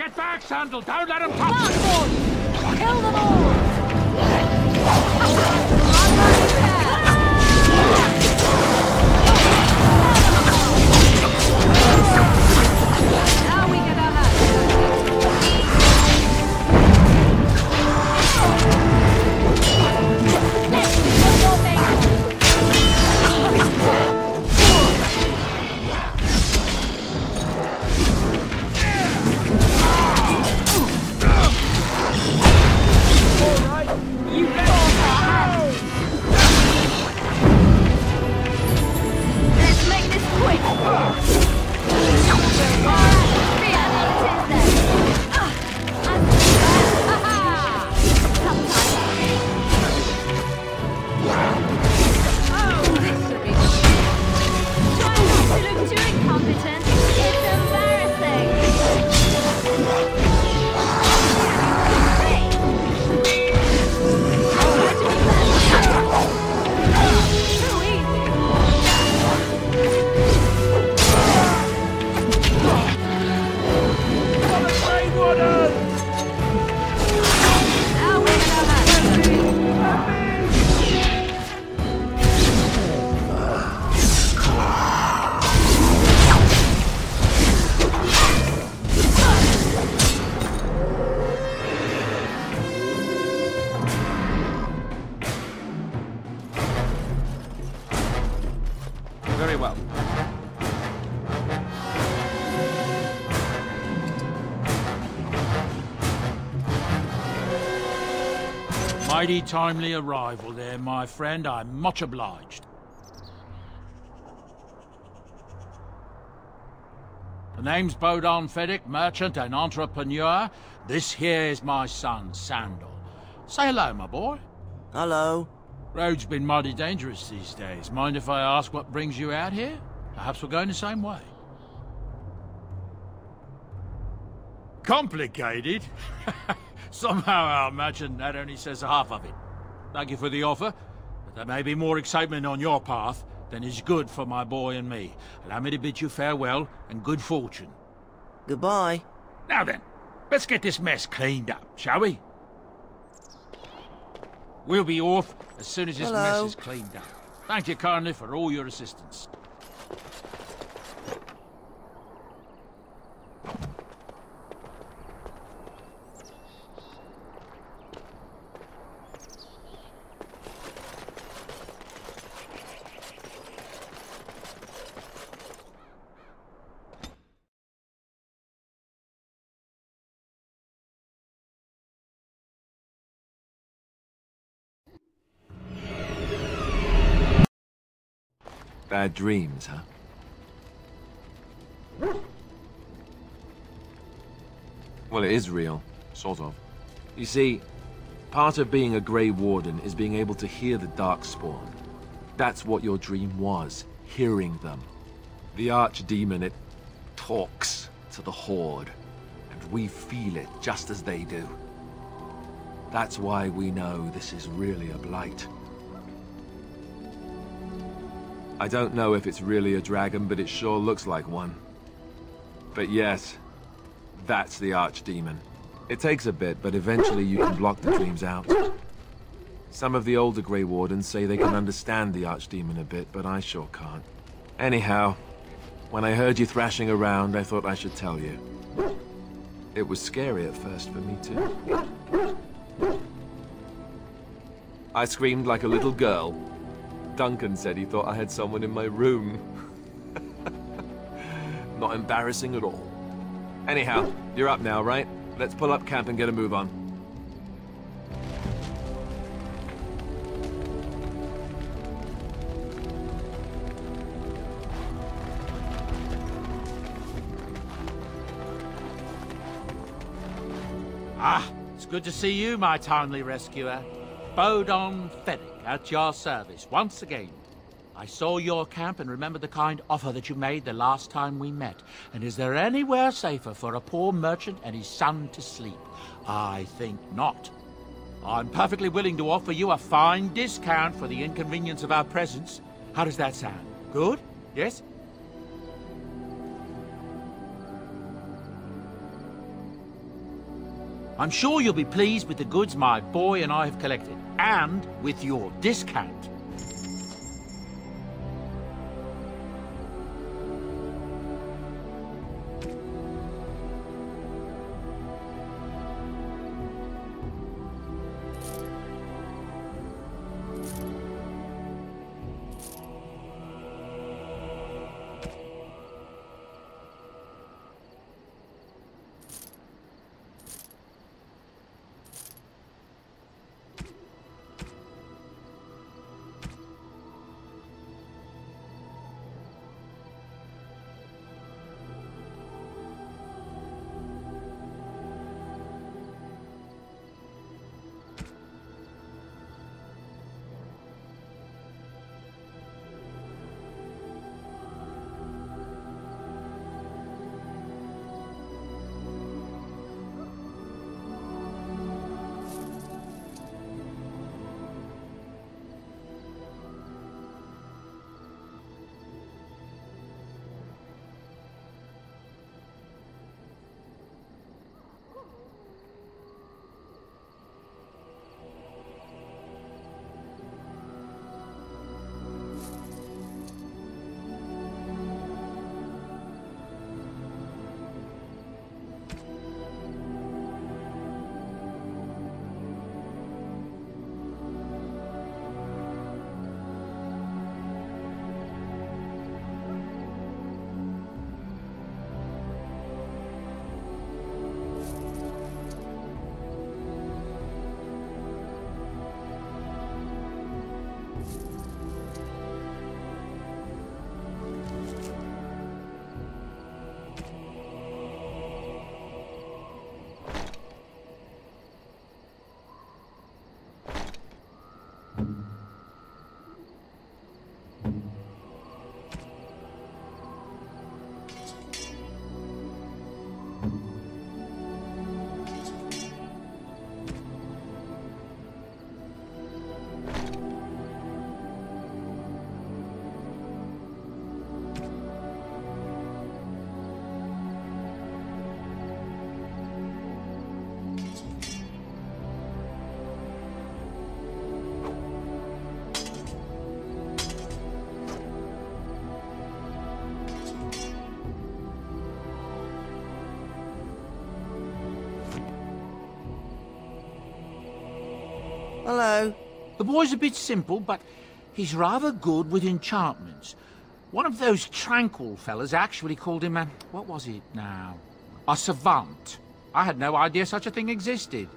Get back, Sandal! Don't let him touch you! Kill them all! Now we get our match. Let's make this quick. Very well. Mighty timely arrival there, my friend. I'm much obliged. The name's Bodon Feddick, merchant and entrepreneur. This here is my son, Sandal. Say hello, my boy. Hello. Road's been mighty dangerous these days. Mind if I ask what brings you out here? Perhaps we're going the same way. Complicated? Somehow I imagine that only says half of it. Thank you for the offer, but there may be more excitement on your path than is good for my boy and me. Allow me to bid you farewell and good fortune. Goodbye. Now then, let's get this mess cleaned up, shall we? We'll be off as soon as this mess is cleaned up. Thank you kindly for all your assistance. Bad dreams, huh? Well, it is real. Sort of. You see, part of being a Grey Warden is being able to hear the Darkspawn. That's what your dream was, hearing them. The Archdemon, it talks to the Horde, and we feel it just as they do. That's why we know this is really a blight. I don't know if it's really a dragon, but it sure looks like one. But yes, that's the Archdemon. It takes a bit, but eventually you can block the dreams out. Some of the older Grey Wardens say they can understand the Archdemon a bit, but I sure can't. Anyhow, when I heard you thrashing around, I thought I should tell you. It was scary at first for me too. I screamed like a little girl. Duncan said he thought I had someone in my room. Not embarrassing at all. Anyhow, you're up now, right? Let's pull up camp and get a move on. Ah, it's good to see you, my timely rescuer. Bodon Feddick, at your service, once again. I saw your camp and remember the kind offer that you made the last time we met. And is there anywhere safer for a poor merchant and his son to sleep? I think not. I'm perfectly willing to offer you a fine discount for the inconvenience of our presence. How does that sound? Good? Yes? I'm sure you'll be pleased with the goods my boy and I have collected, and with your discount. Hello. The boy's a bit simple, but he's rather good with enchantments. One of those tranquil fellas actually called him a... what was it now? A savant. I had no idea such a thing existed.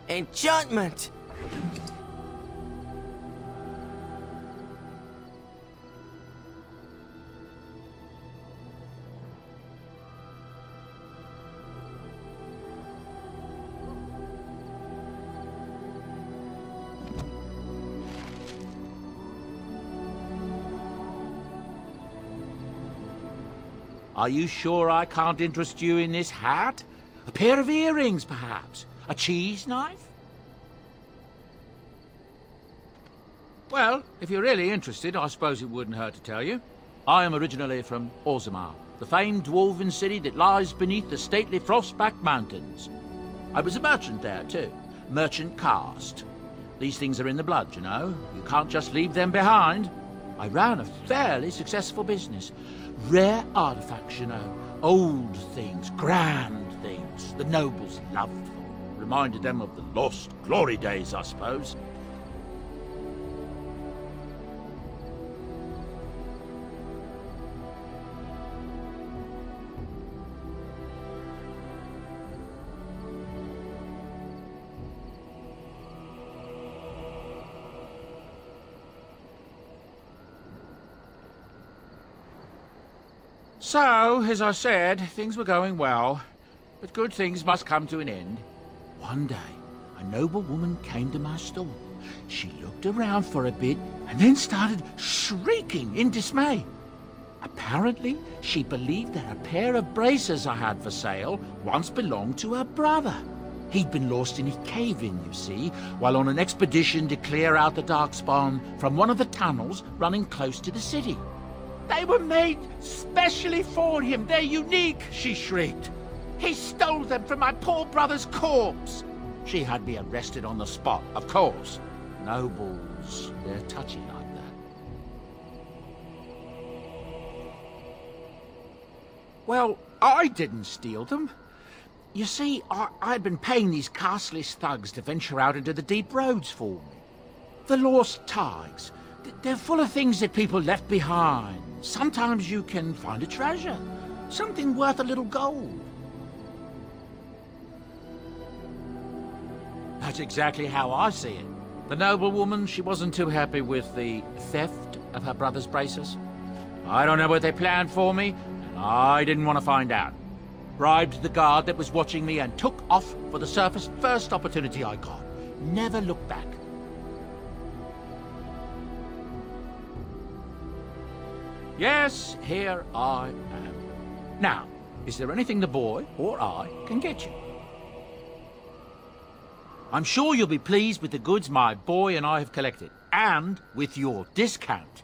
Enchantment! Are you sure I can't interest you in this hat? A pair of earrings, perhaps? A cheese knife? Well, if you're really interested, I suppose it wouldn't hurt to tell you. I am originally from Orzammar, the famed dwarven city that lies beneath the stately Frostback Mountains. I was a merchant there, too. Merchant caste. These things are in the blood, you know. You can't just leave them behind. I ran a fairly successful business. Rare artifacts, you know. Old things, grand things. The nobles loved them. Reminded them of the lost glory days, I suppose. So, as I said, things were going well, but good things must come to an end. One day, a noble woman came to my stall. She looked around for a bit and then started shrieking in dismay. Apparently, she believed that a pair of braces I had for sale once belonged to her brother. He'd been lost in a cave-in, you see, while on an expedition to clear out the Darkspawn from one of the tunnels running close to the city. They were made specially for him. They're unique, she shrieked. He stole them from my poor brother's corpse. She had me arrested on the spot, of course. Nobles, they're touchy like that. Well, I didn't steal them. You see, I'd been paying these castless thugs to venture out into the deep roads for me. The lost ties. They're full of things that people left behind. Sometimes you can find a treasure. Something worth a little gold. That's exactly how I see it. The noblewoman, she wasn't too happy with the theft of her brother's braces. I don't know what they planned for me, and I didn't want to find out. Bribed the guard that was watching me and took off for the surface first opportunity I got. Never looked back. Yes, here I am. Now, is there anything the boy or I can get you? I'm sure you'll be pleased with the goods my boy and I have collected, and with your discount.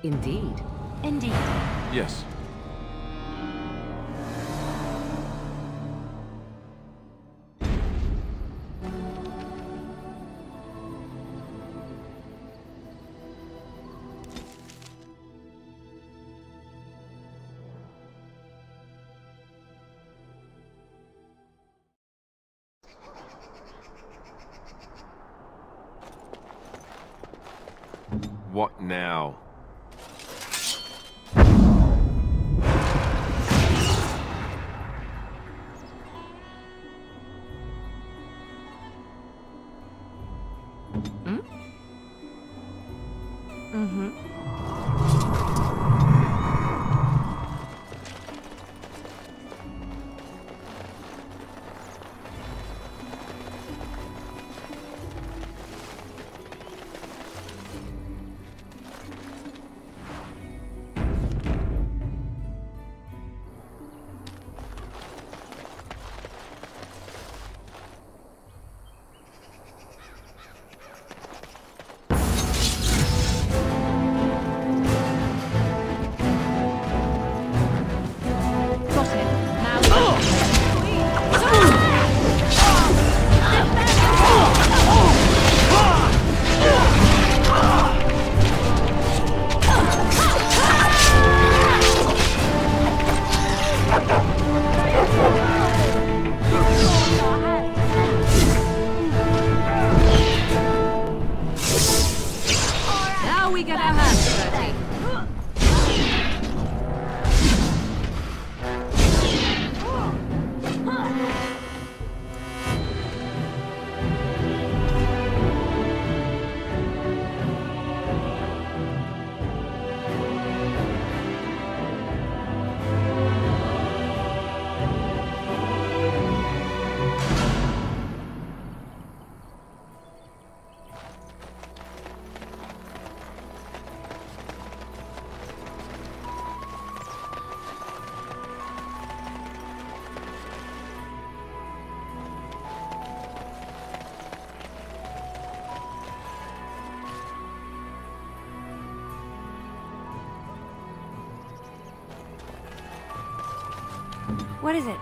Indeed. Indeed. Yes. What now? What is it?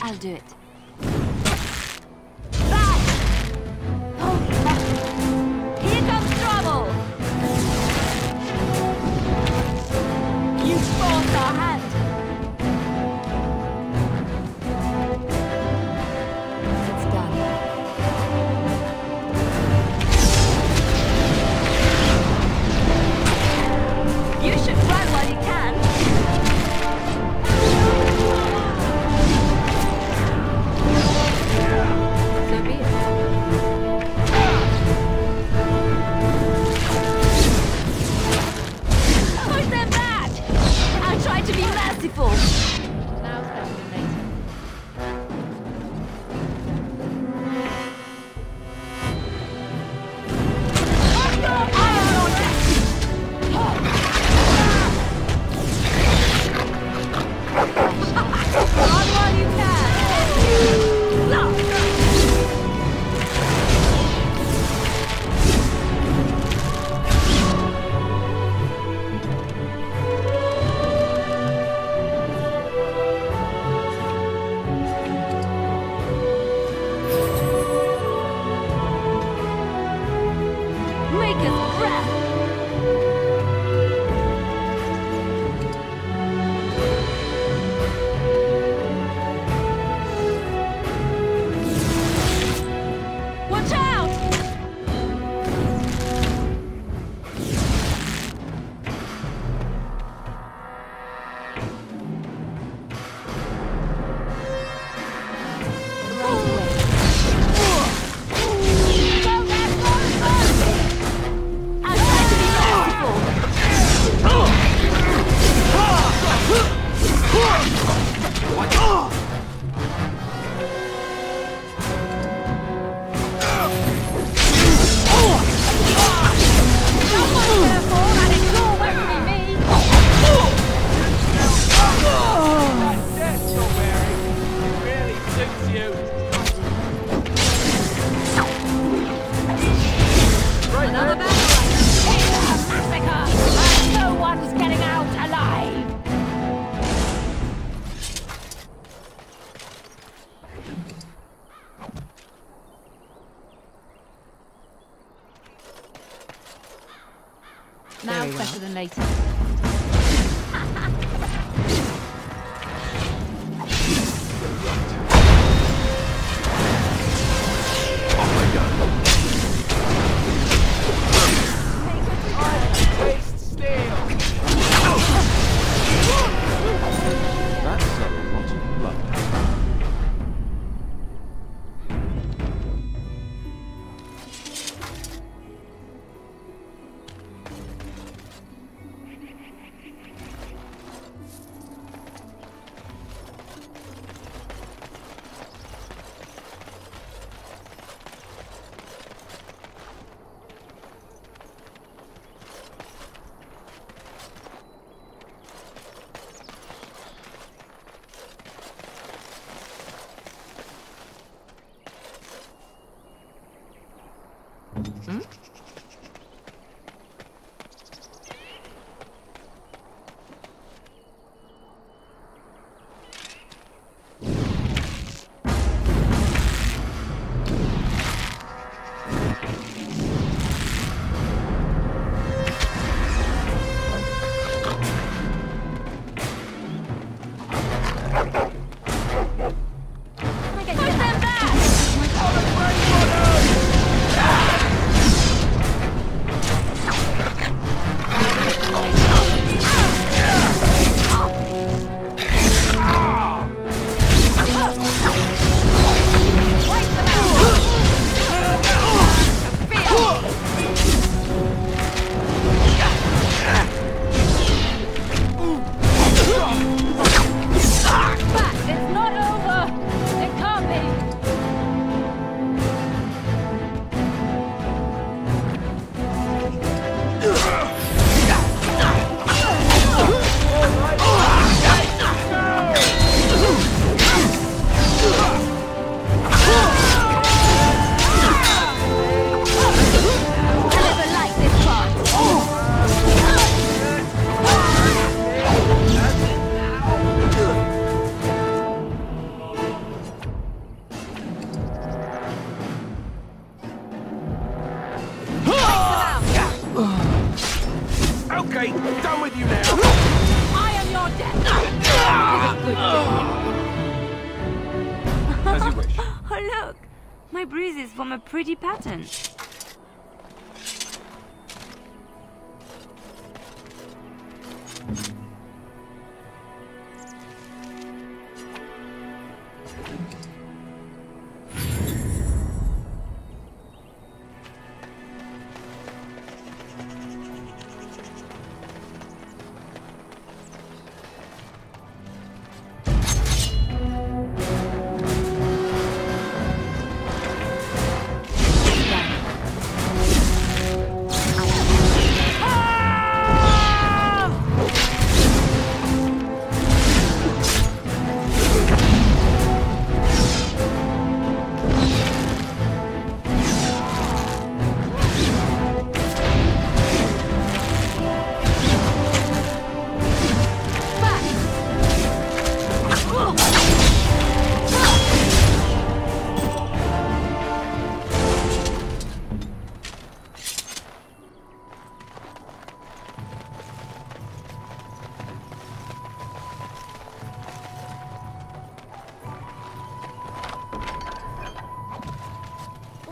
I'll do it. Here comes trouble! You forced our hand! It's done. You should run while you can. So be it. Push them back! I'll try to be merciful. Now's better than later. Run while you Make us breath! Watch out! I'll try to be merciful. Another battle. It's a massacre, and no one's getting out alive. Now's better than later. That's a lot of blood. My bruises form a pretty pattern.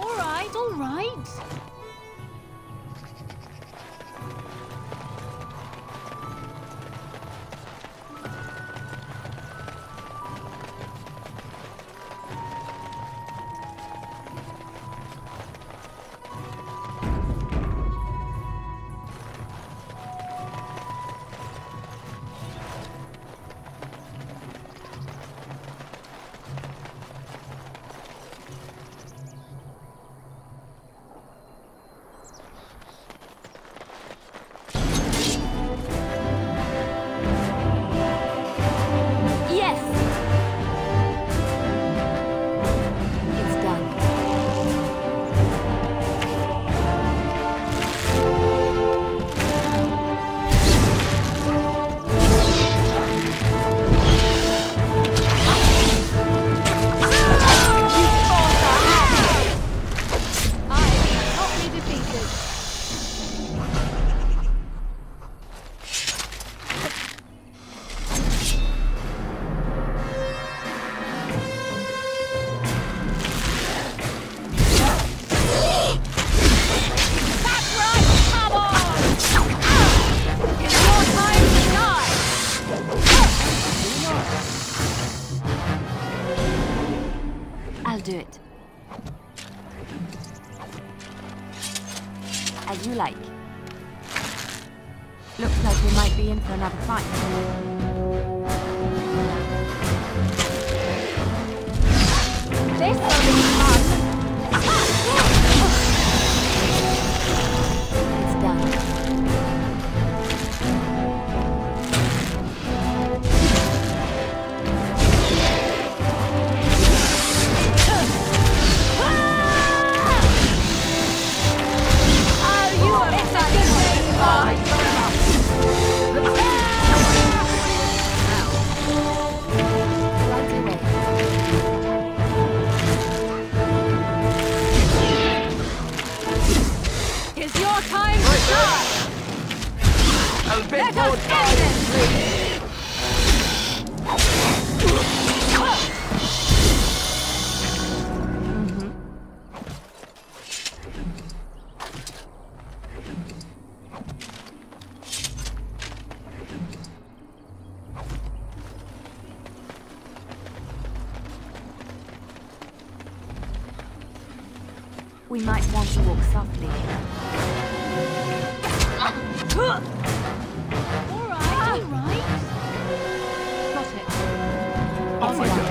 All right. I'll do it. As you like. Looks like we might be in for another fight. This will be fun. It's done. Let us end this! We might want to walk softly. Oh my god!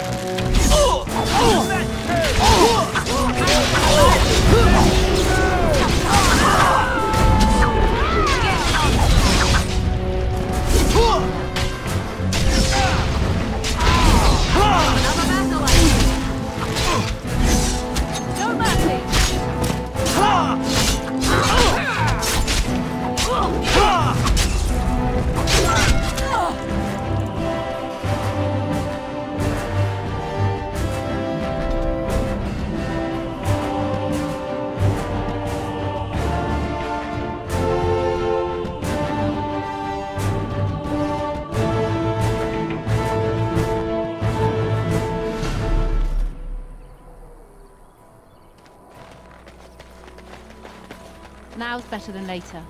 Now's better than later.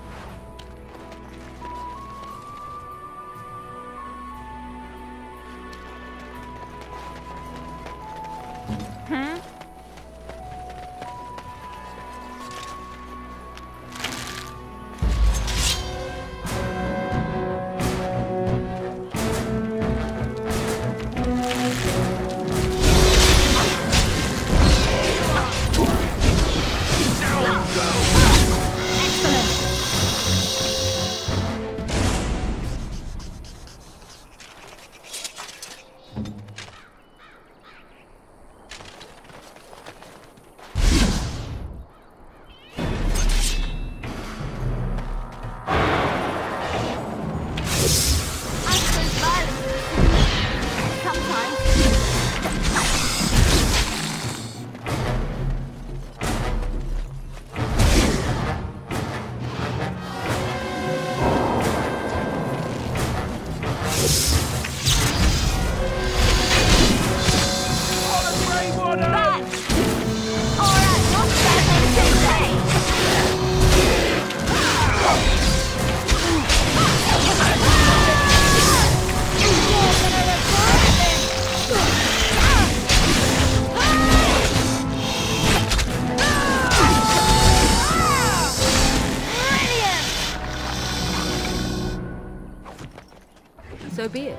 So be it.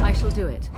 I shall do it.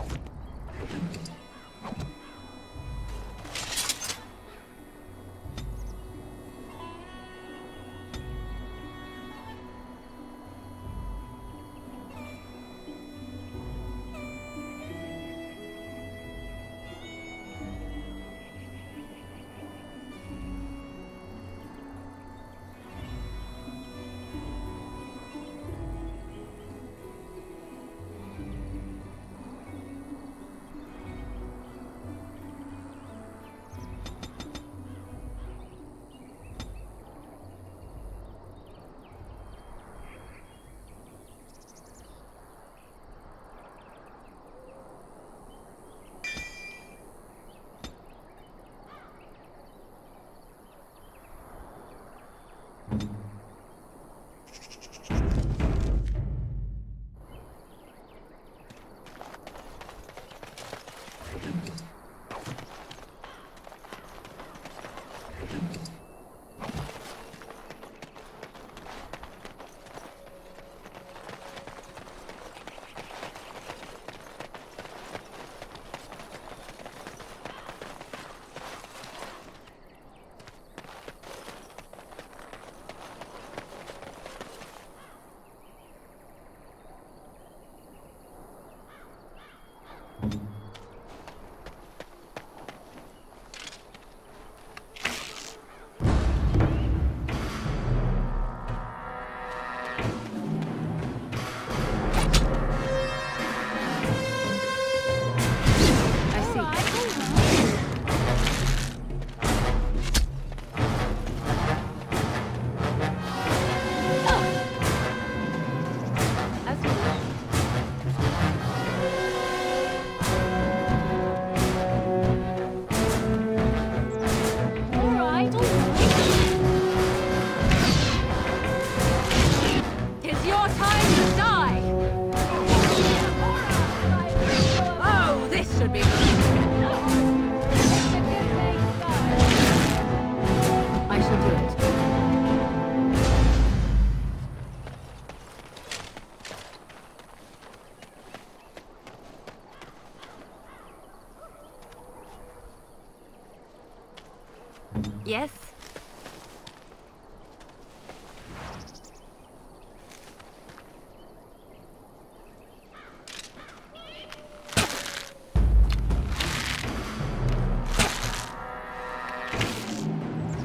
Yes?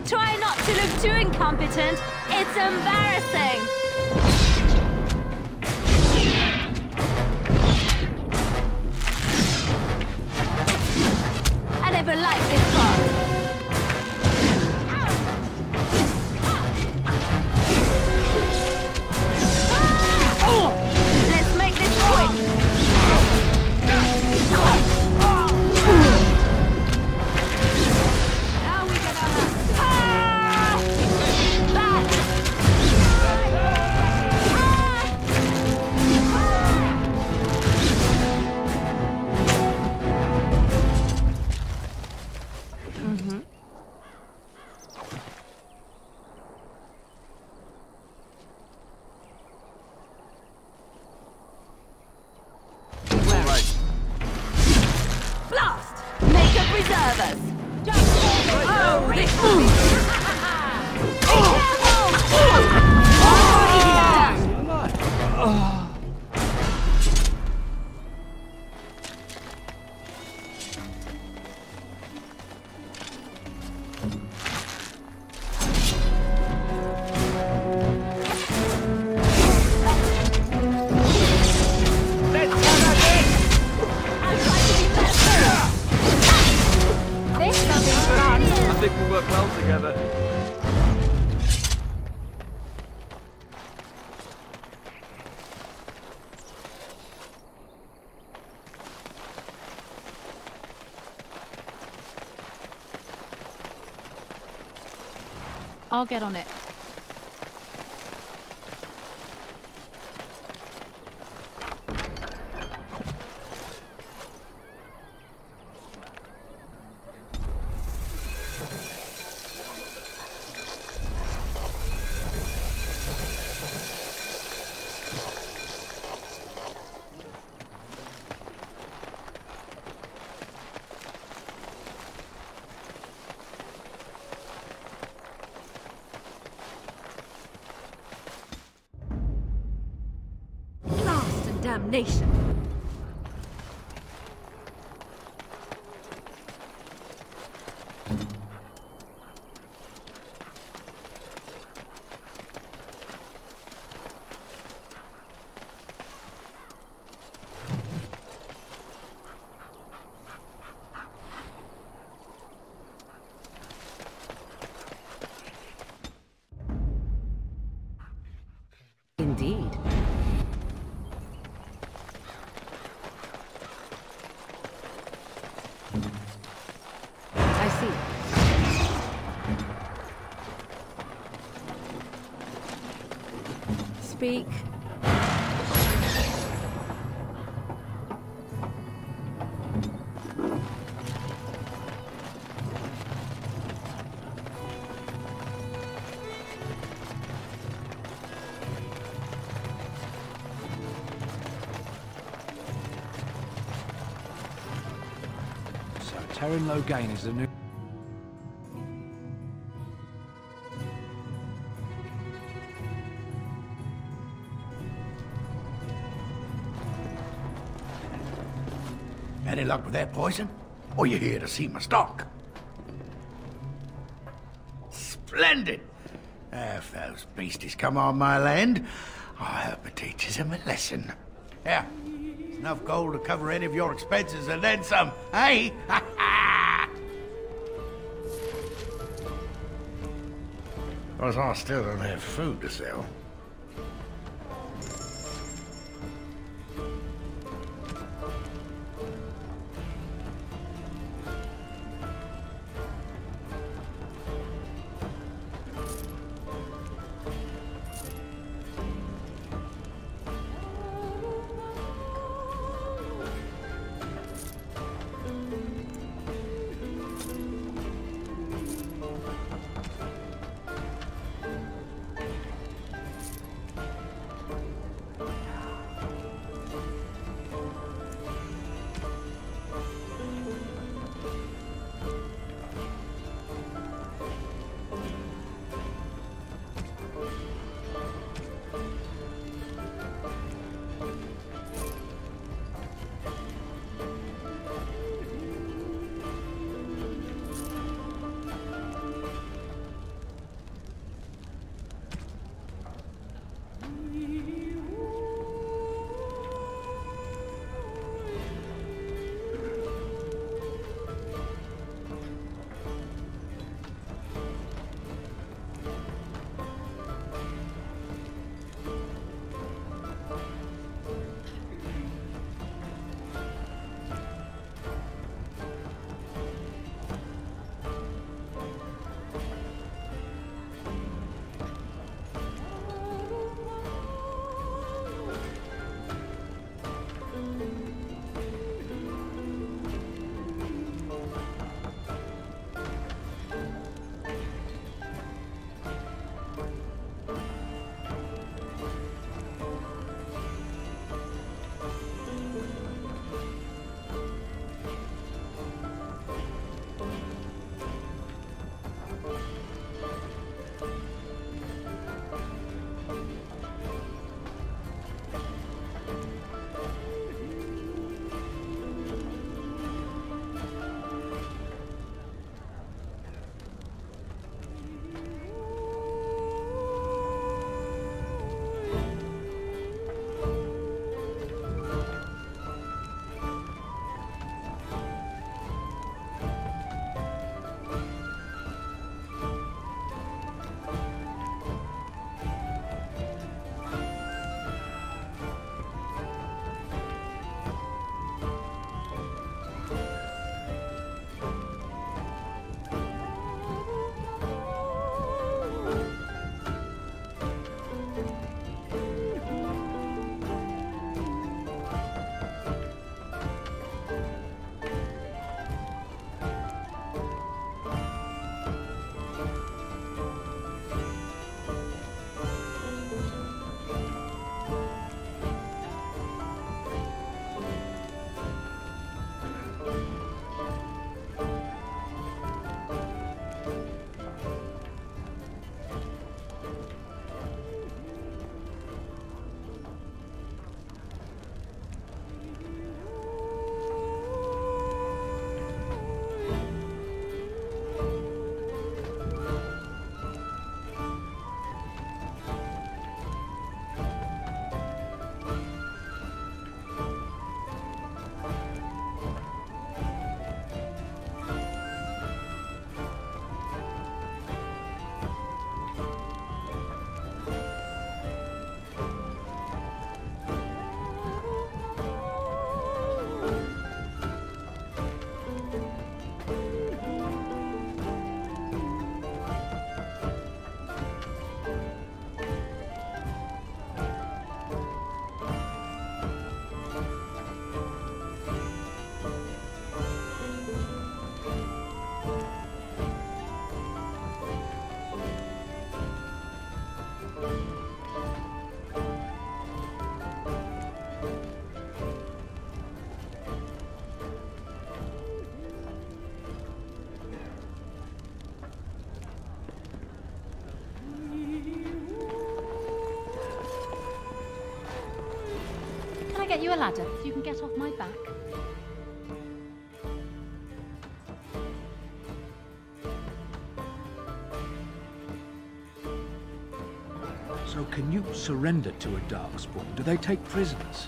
Try not to look too incompetent. It's embarrassing. I never liked this part. Let's make this quick. Now we get our hands. serve us. I think we work well together. I'll get on it. Damnation! Indeed. I see. Speak. Terran Logain is the new... Any luck with that poison? Or you here to see my stock? Splendid! If those beasties come on my land, I hope it teaches them a lesson. Yeah, it's enough gold to cover any of your expenses and then some, eh? Because I still don't have food to sell. get you a ladder so you can get off my back? So can you surrender to a Darkspawn? Do they take prisoners?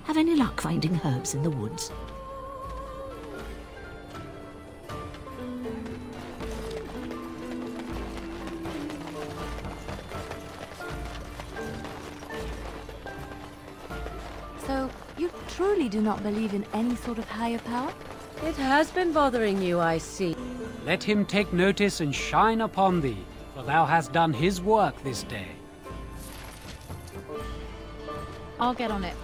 Have any luck finding herbs in the woods? So, you truly do not believe in any sort of higher power? It has been bothering you, I see. Let him take notice and shine upon thee, for thou hast done his work this day. I'll get on it.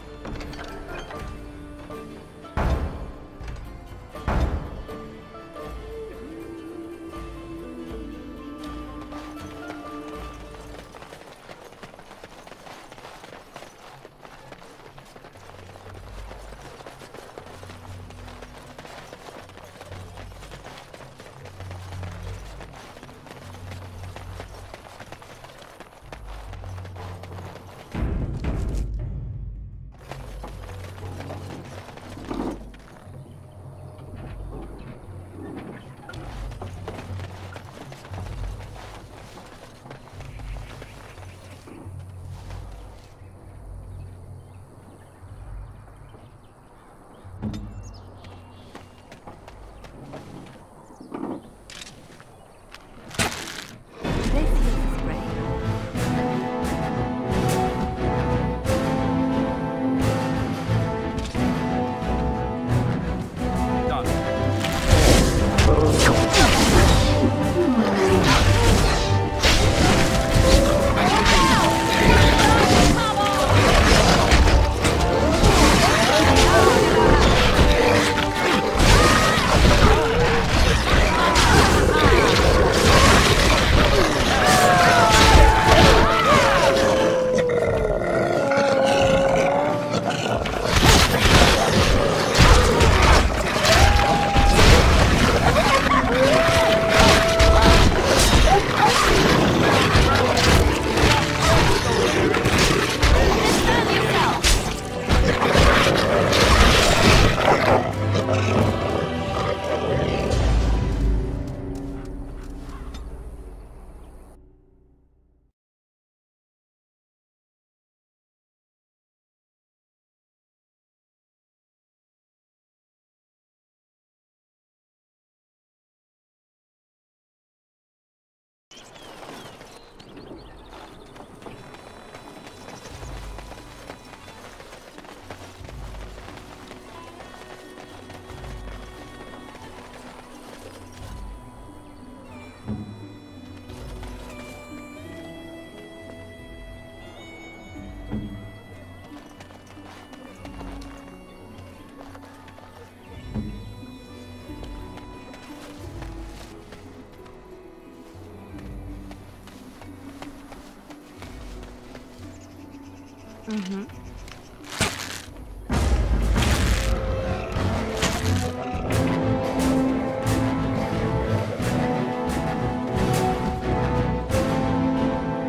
Mm-hmm.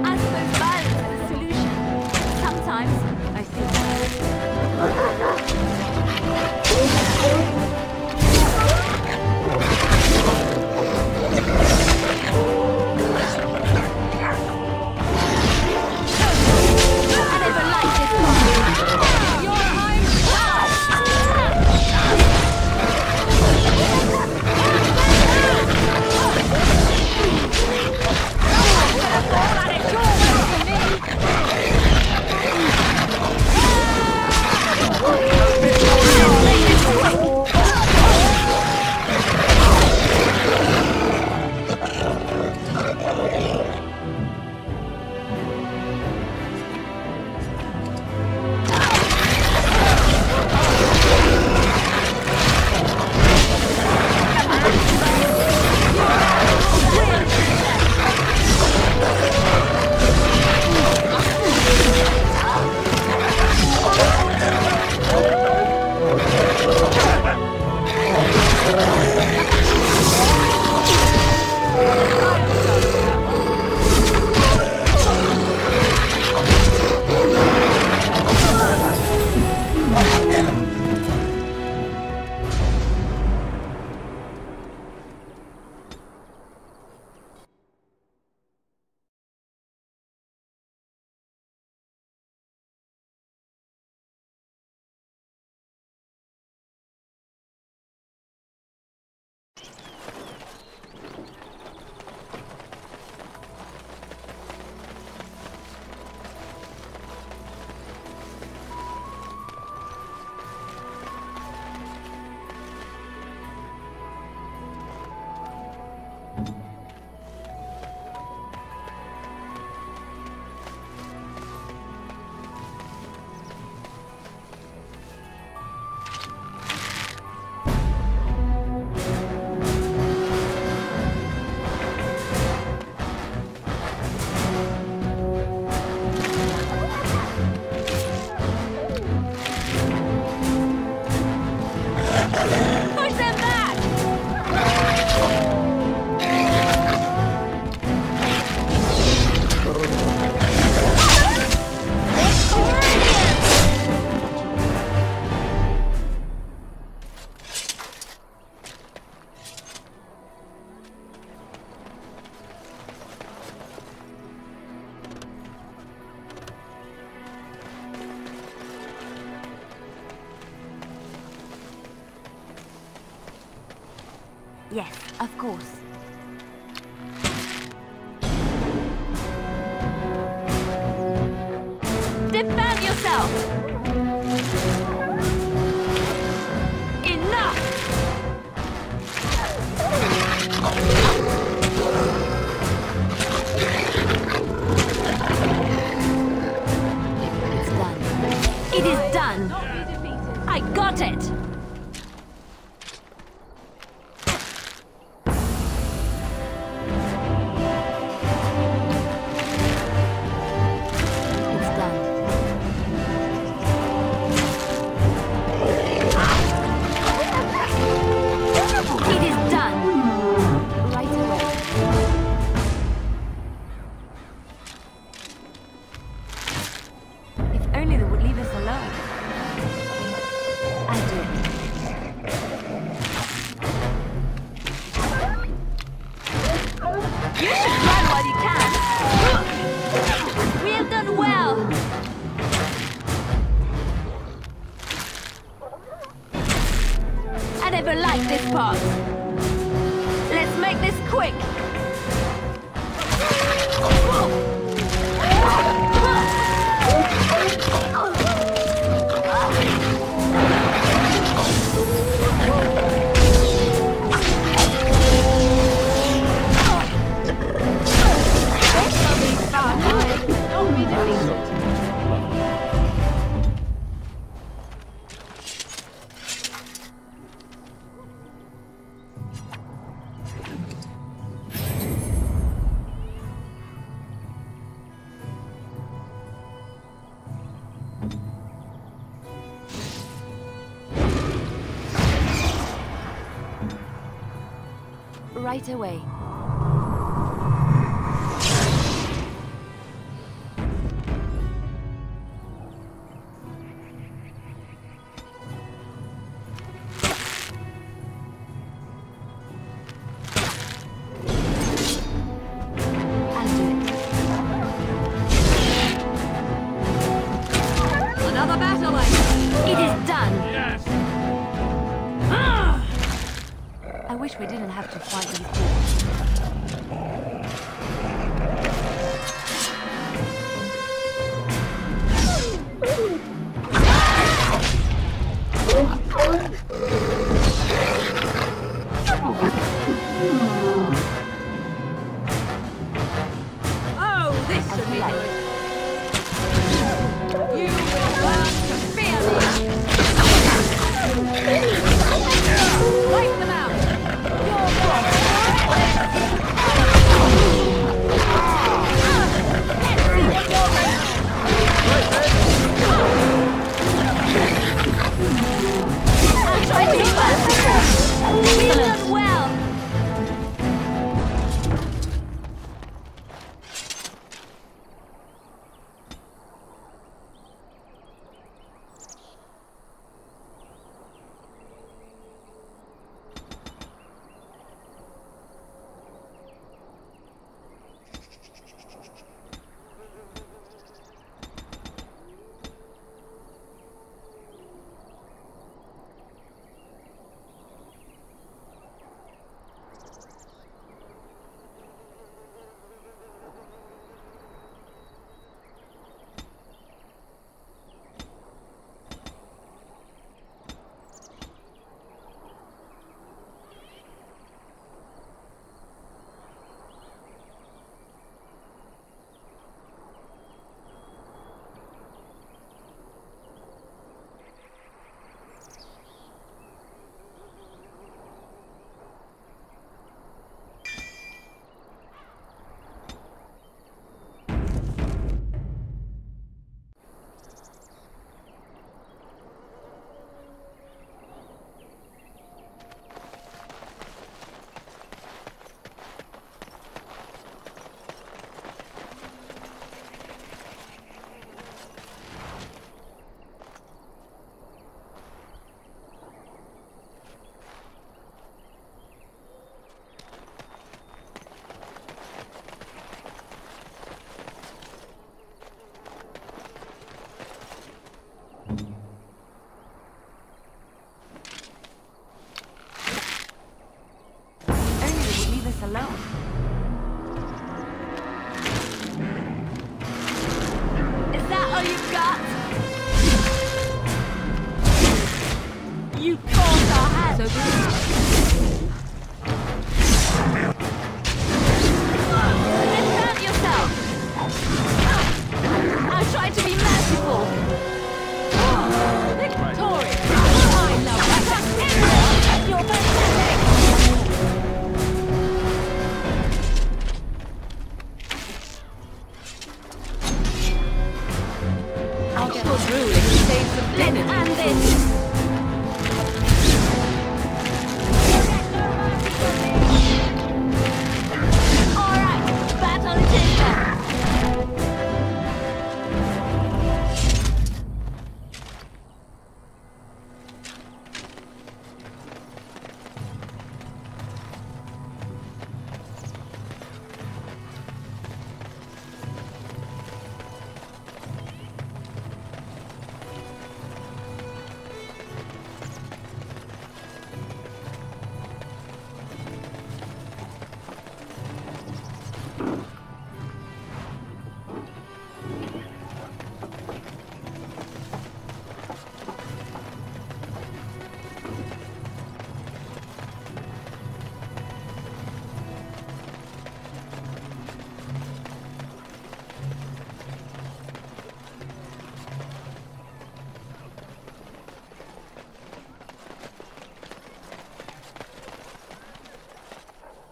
I suppose violence is a solution. Sometimes. I I never liked this one. Yes, of course. Defend yourself! Enough! It's done. It is done! I got it! Right away. Another battle, it is done. Yes. I wish we didn't have to fight these things. Oh, this should be good. You will learn to fear me. Wipe them out. You're all you've got? You forced our hand. So defend yourself. I tried to be merciful. Victorious. I love that. You're pathetic. I'll get through if you save some dinner. And this. Alright, battle it is then.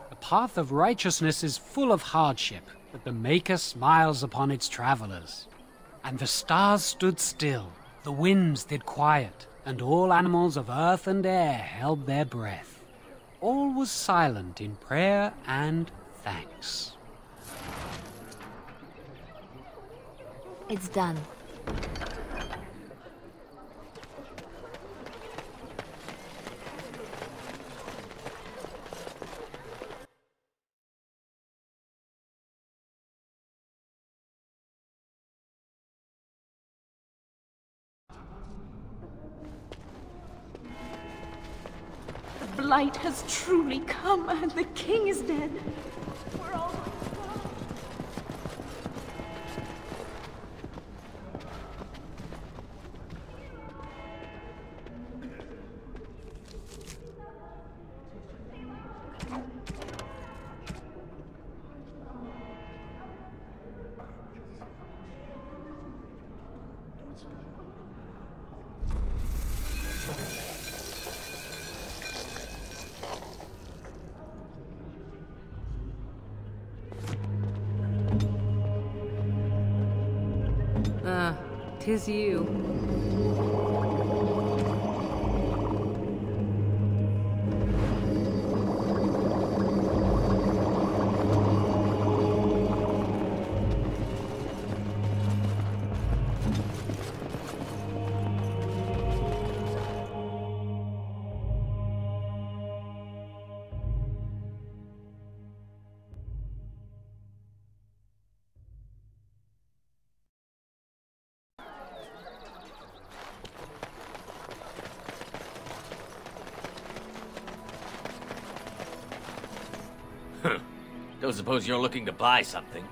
The path of righteousness is full of hardship, but the Maker smiles upon its travelers. And the stars stood still, the winds did quiet, and all animals of earth and air held their breath. All was silent in prayer and thanks. It's done. The blight has truly come, and the king is dead. We're all... Ah, 'tis you. Don't suppose you're looking to buy something?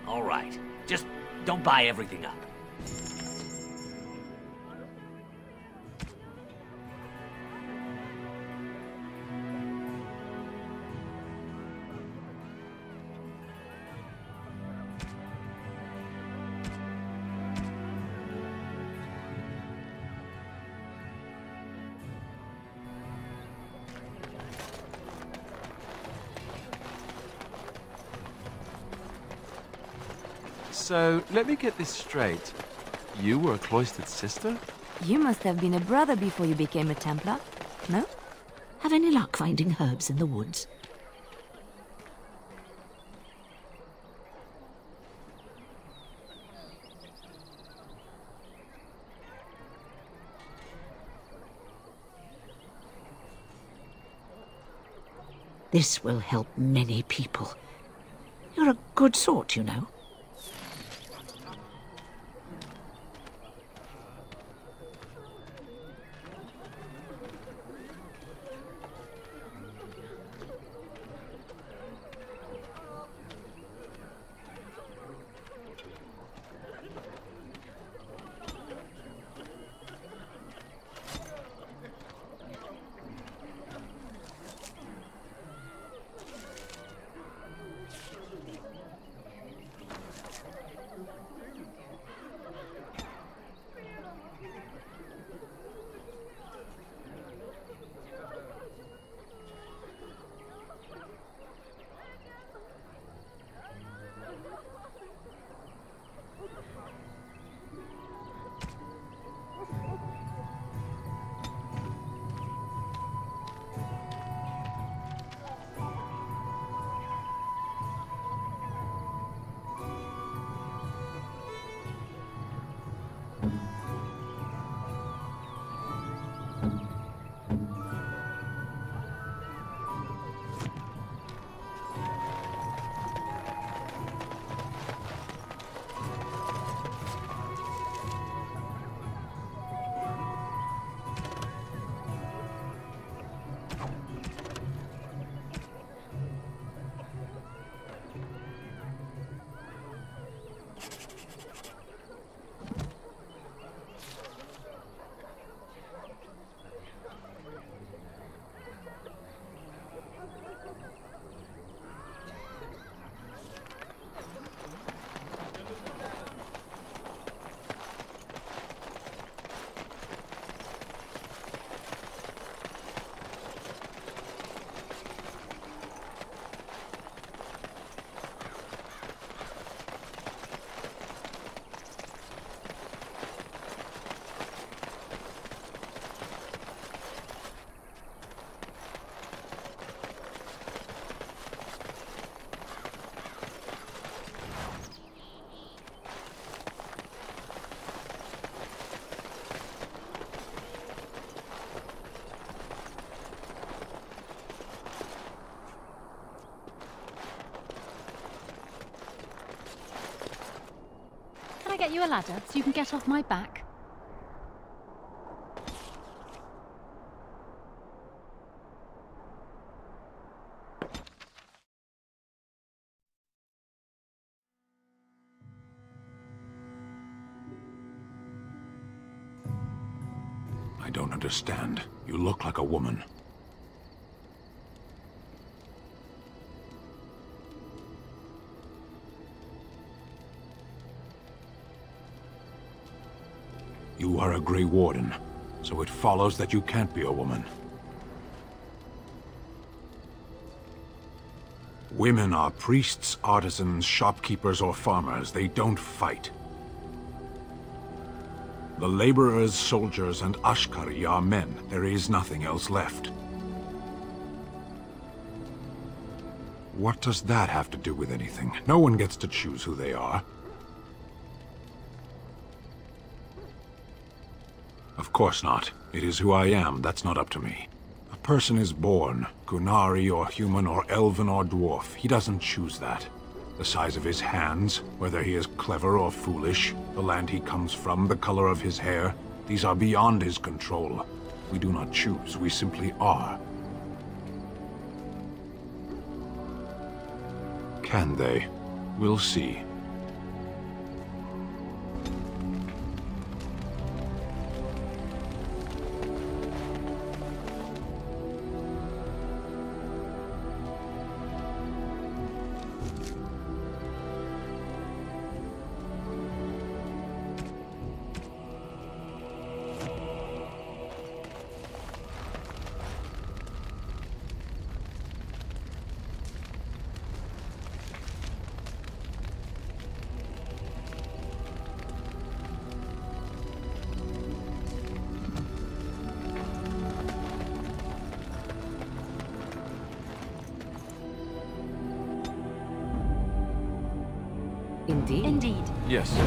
All right. Just don't buy everything up. So, let me get this straight. You were a cloistered sister? You must have been a brother before you became a Templar, no? Have any luck finding herbs in the woods? This will help many people. You're a good sort, you know. get you a ladder so you can get off my back? I don't understand. You look like a woman. You are a Grey Warden, so it follows that you can't be a woman. Women are priests, artisans, shopkeepers, or farmers. They don't fight. The laborers, soldiers, and Ashkari are men. There is nothing else left. What does that have to do with anything? No one gets to choose who they are. Of course not. It is who I am. That's not up to me. A person is born, Gunari or human or elven or dwarf. He doesn't choose that. The size of his hands, whether he is clever or foolish, the land he comes from, the color of his hair, these are beyond his control. We do not choose, we simply are. Can they? We'll see. Indeed. Indeed. Yes.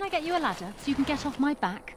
Can I get you a ladder so you can get off my back?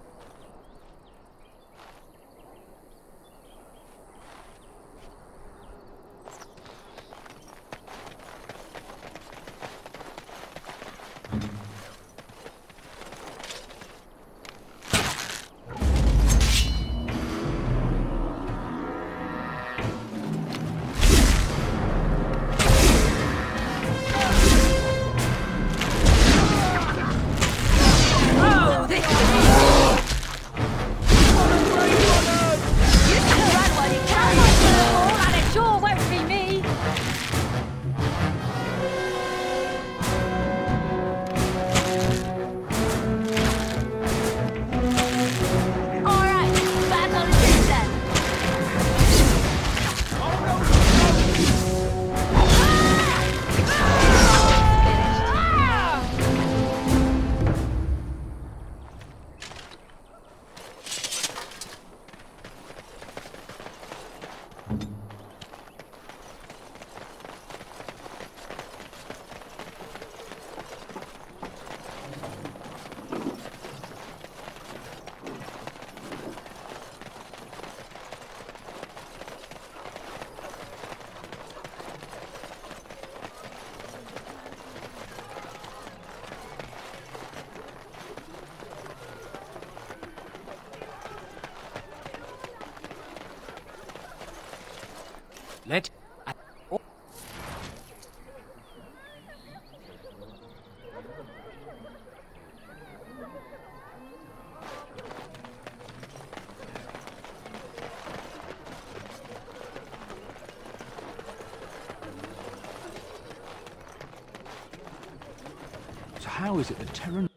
how is it the Terran...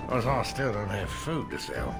Because I still don't have food to sell.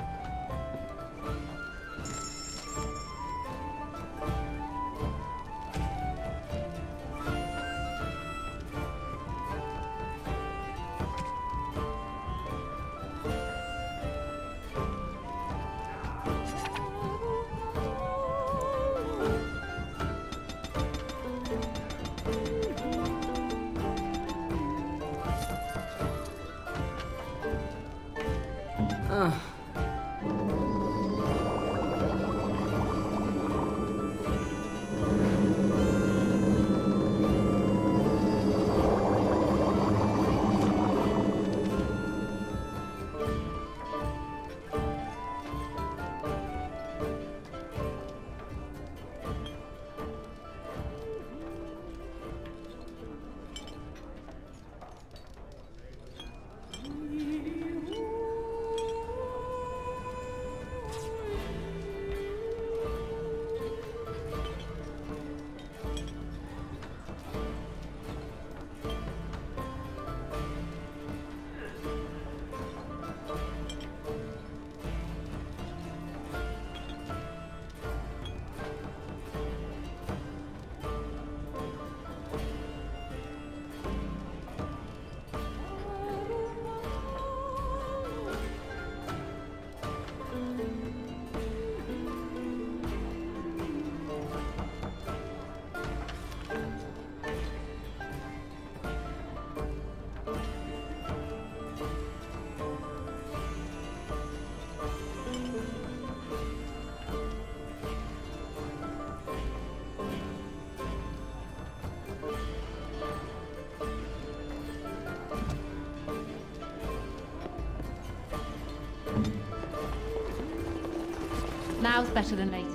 Now's better than later.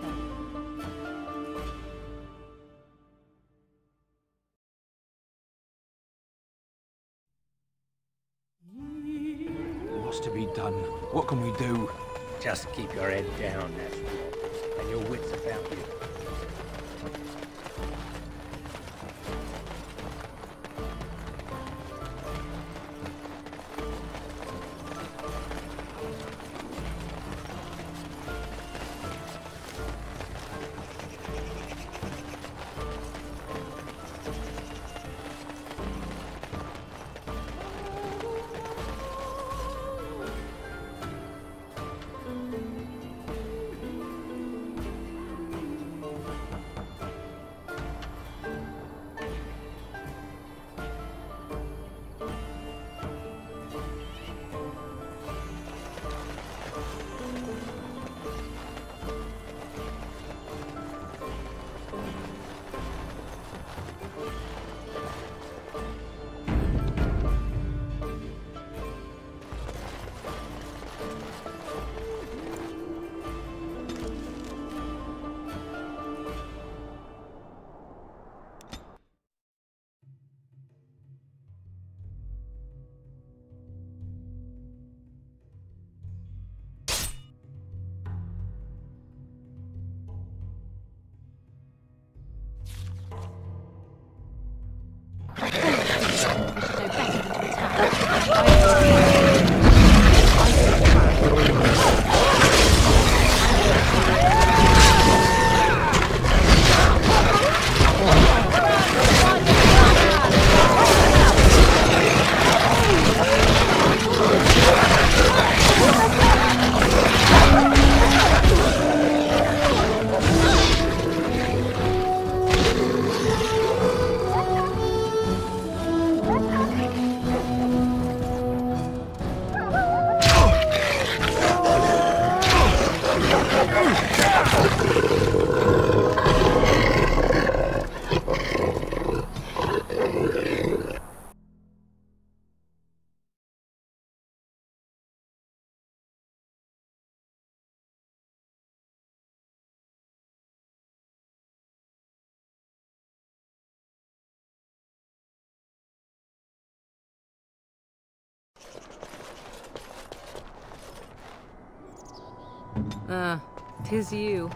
What's to be done? What can we do? Just keep your head down, that's all. And your wits about you. 'Tis you.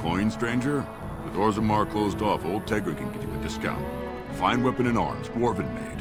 Coin, stranger? With Orzammar closed off, old Tegra can give you a discount. Fine weapon and arms, dwarven made.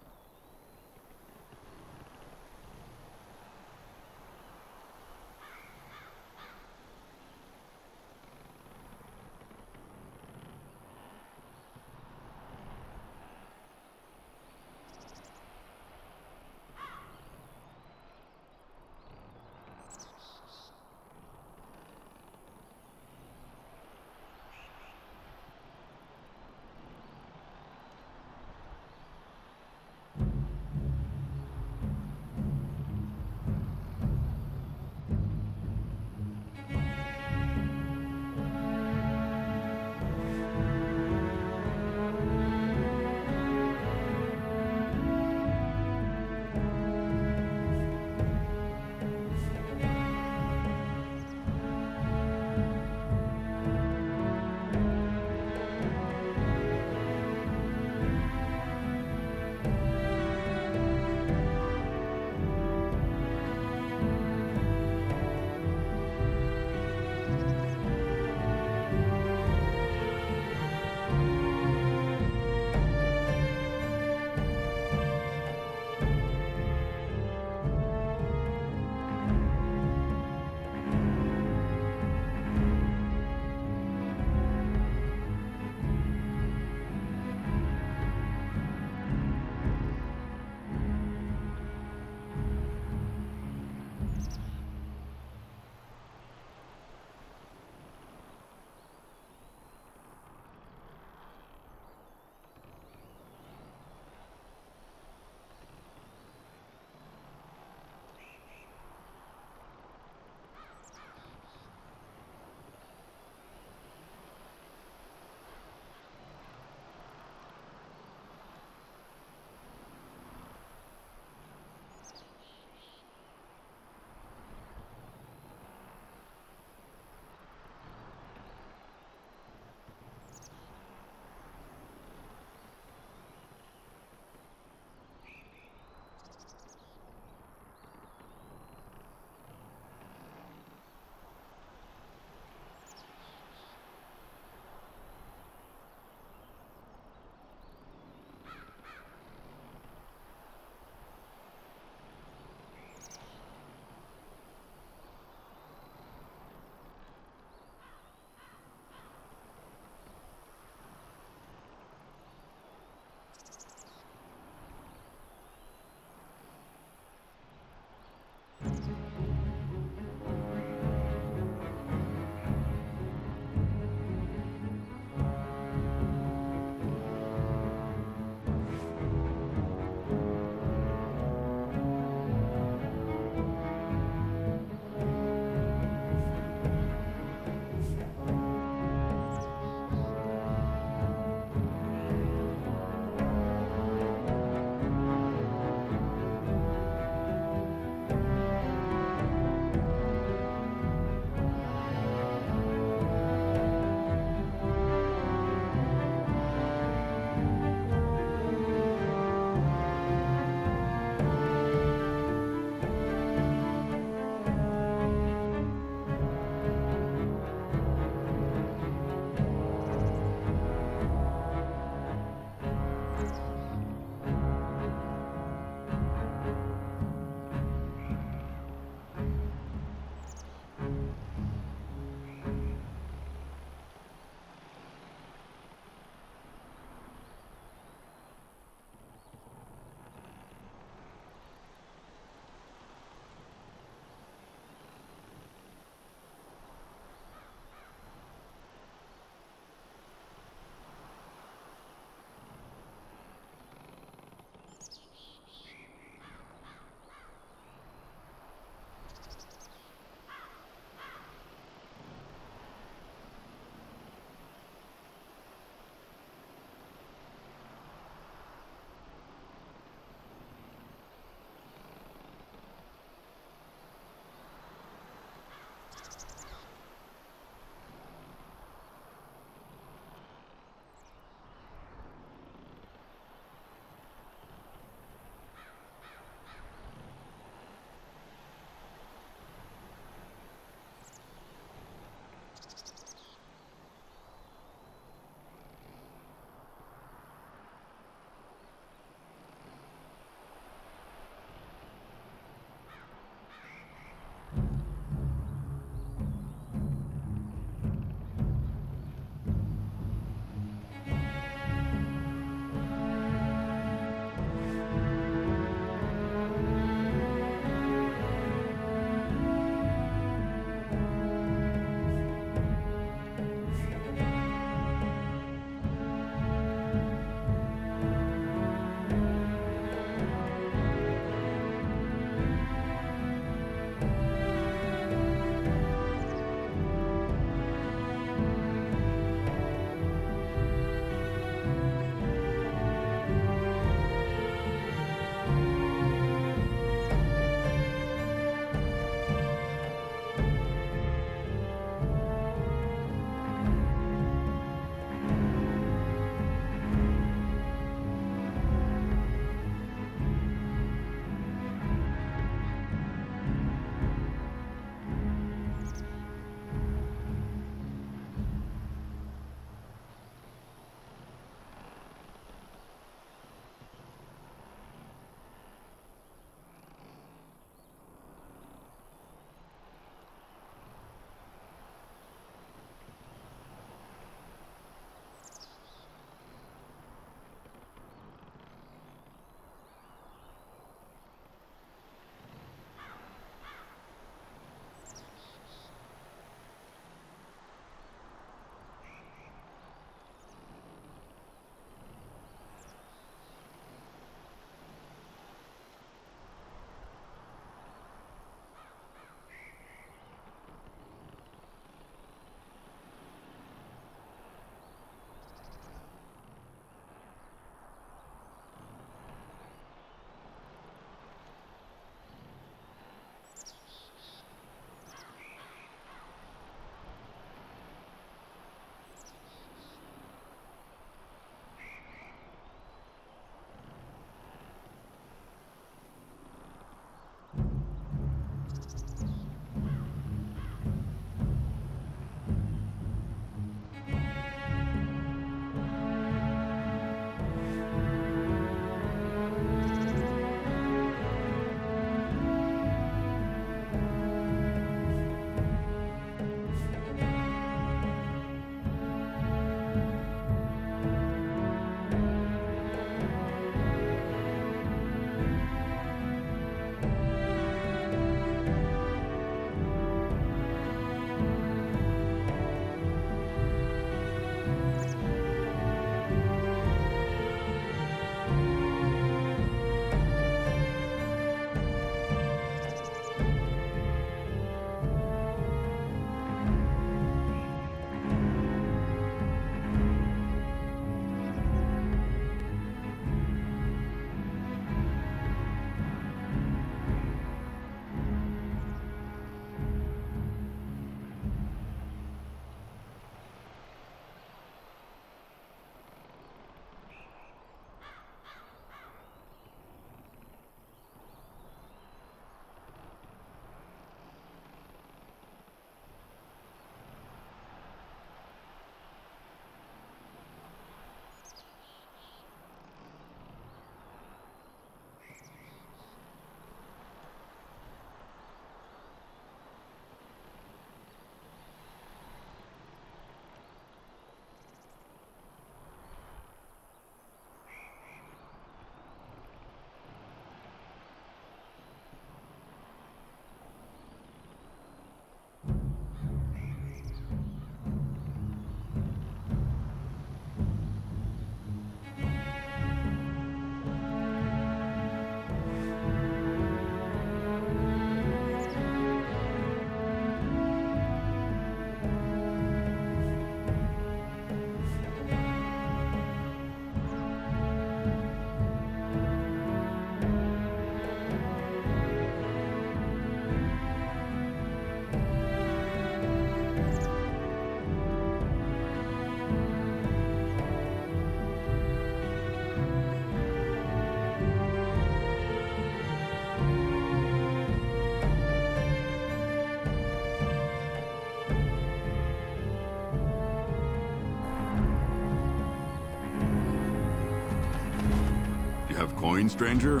coin, stranger?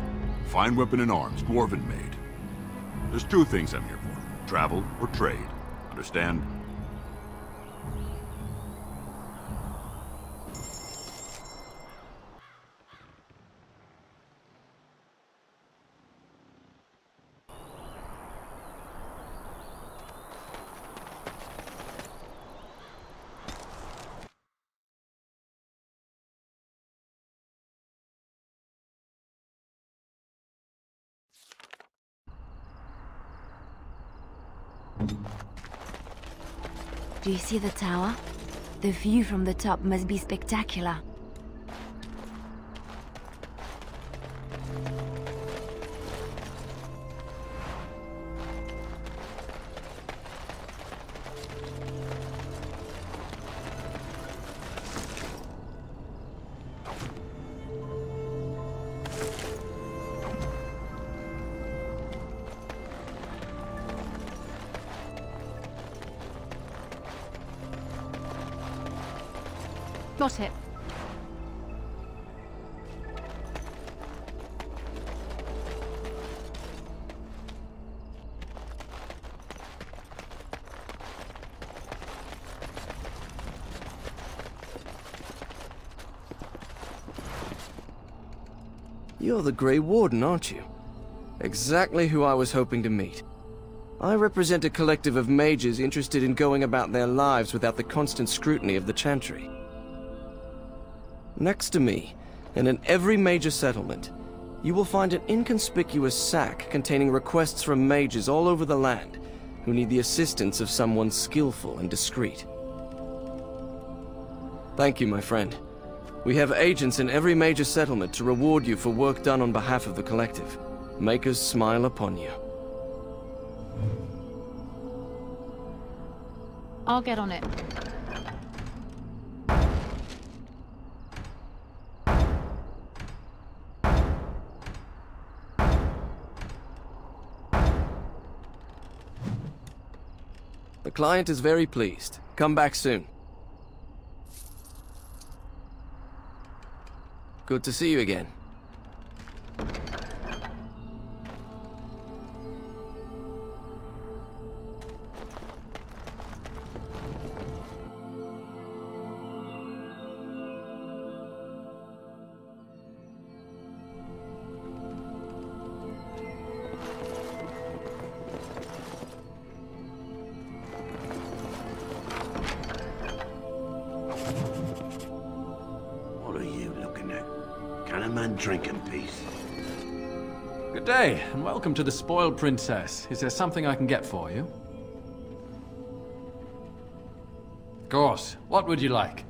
Fine weapon and arms, dwarven made. There's two things I'm here for. Travel or trade. Understand? Do you see the tower? The view from the top must be spectacular. Got it. You're the Grey Warden, aren't you? Exactly who I was hoping to meet. I represent a collective of mages interested in going about their lives without the constant scrutiny of the Chantry. Next to me, and in every major settlement, you will find an inconspicuous sack containing requests from mages all over the land who need the assistance of someone skillful and discreet. Thank you, my friend. We have agents in every major settlement to reward you for work done on behalf of the collective. Make us smile upon you. I'll get on it. The client is very pleased. Come back soon. Good to see you again. Drink in peace. Good day, and welcome to the Spoiled Princess. Is there something I can get for you? Of course. What would you like?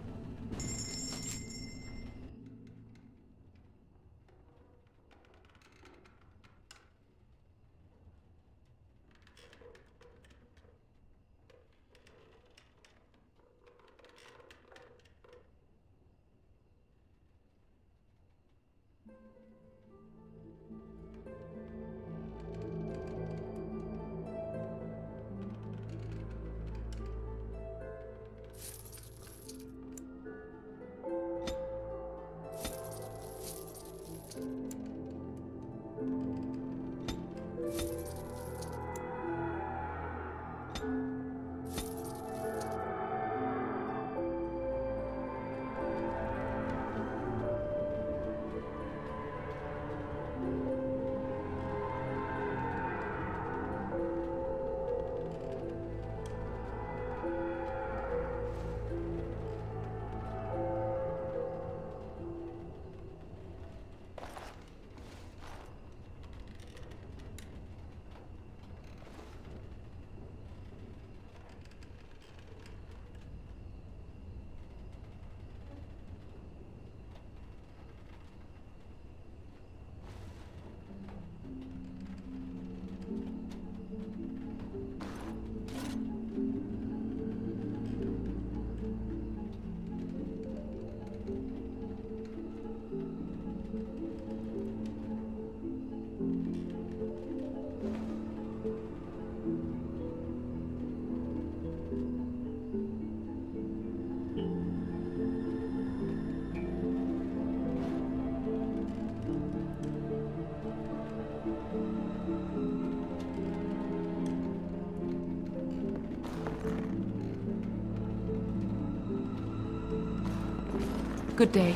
Good day.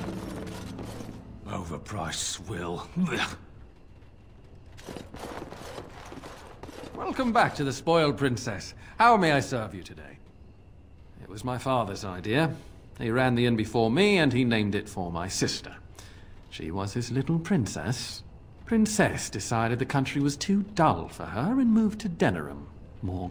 Overpriced swill. Welcome back to the Spoiled Princess. How may I serve you today? It was my father's idea. He ran the inn before me, and he named it for my sister. She was his little princess. Princess decided the country was too dull for her and moved to Denerim. More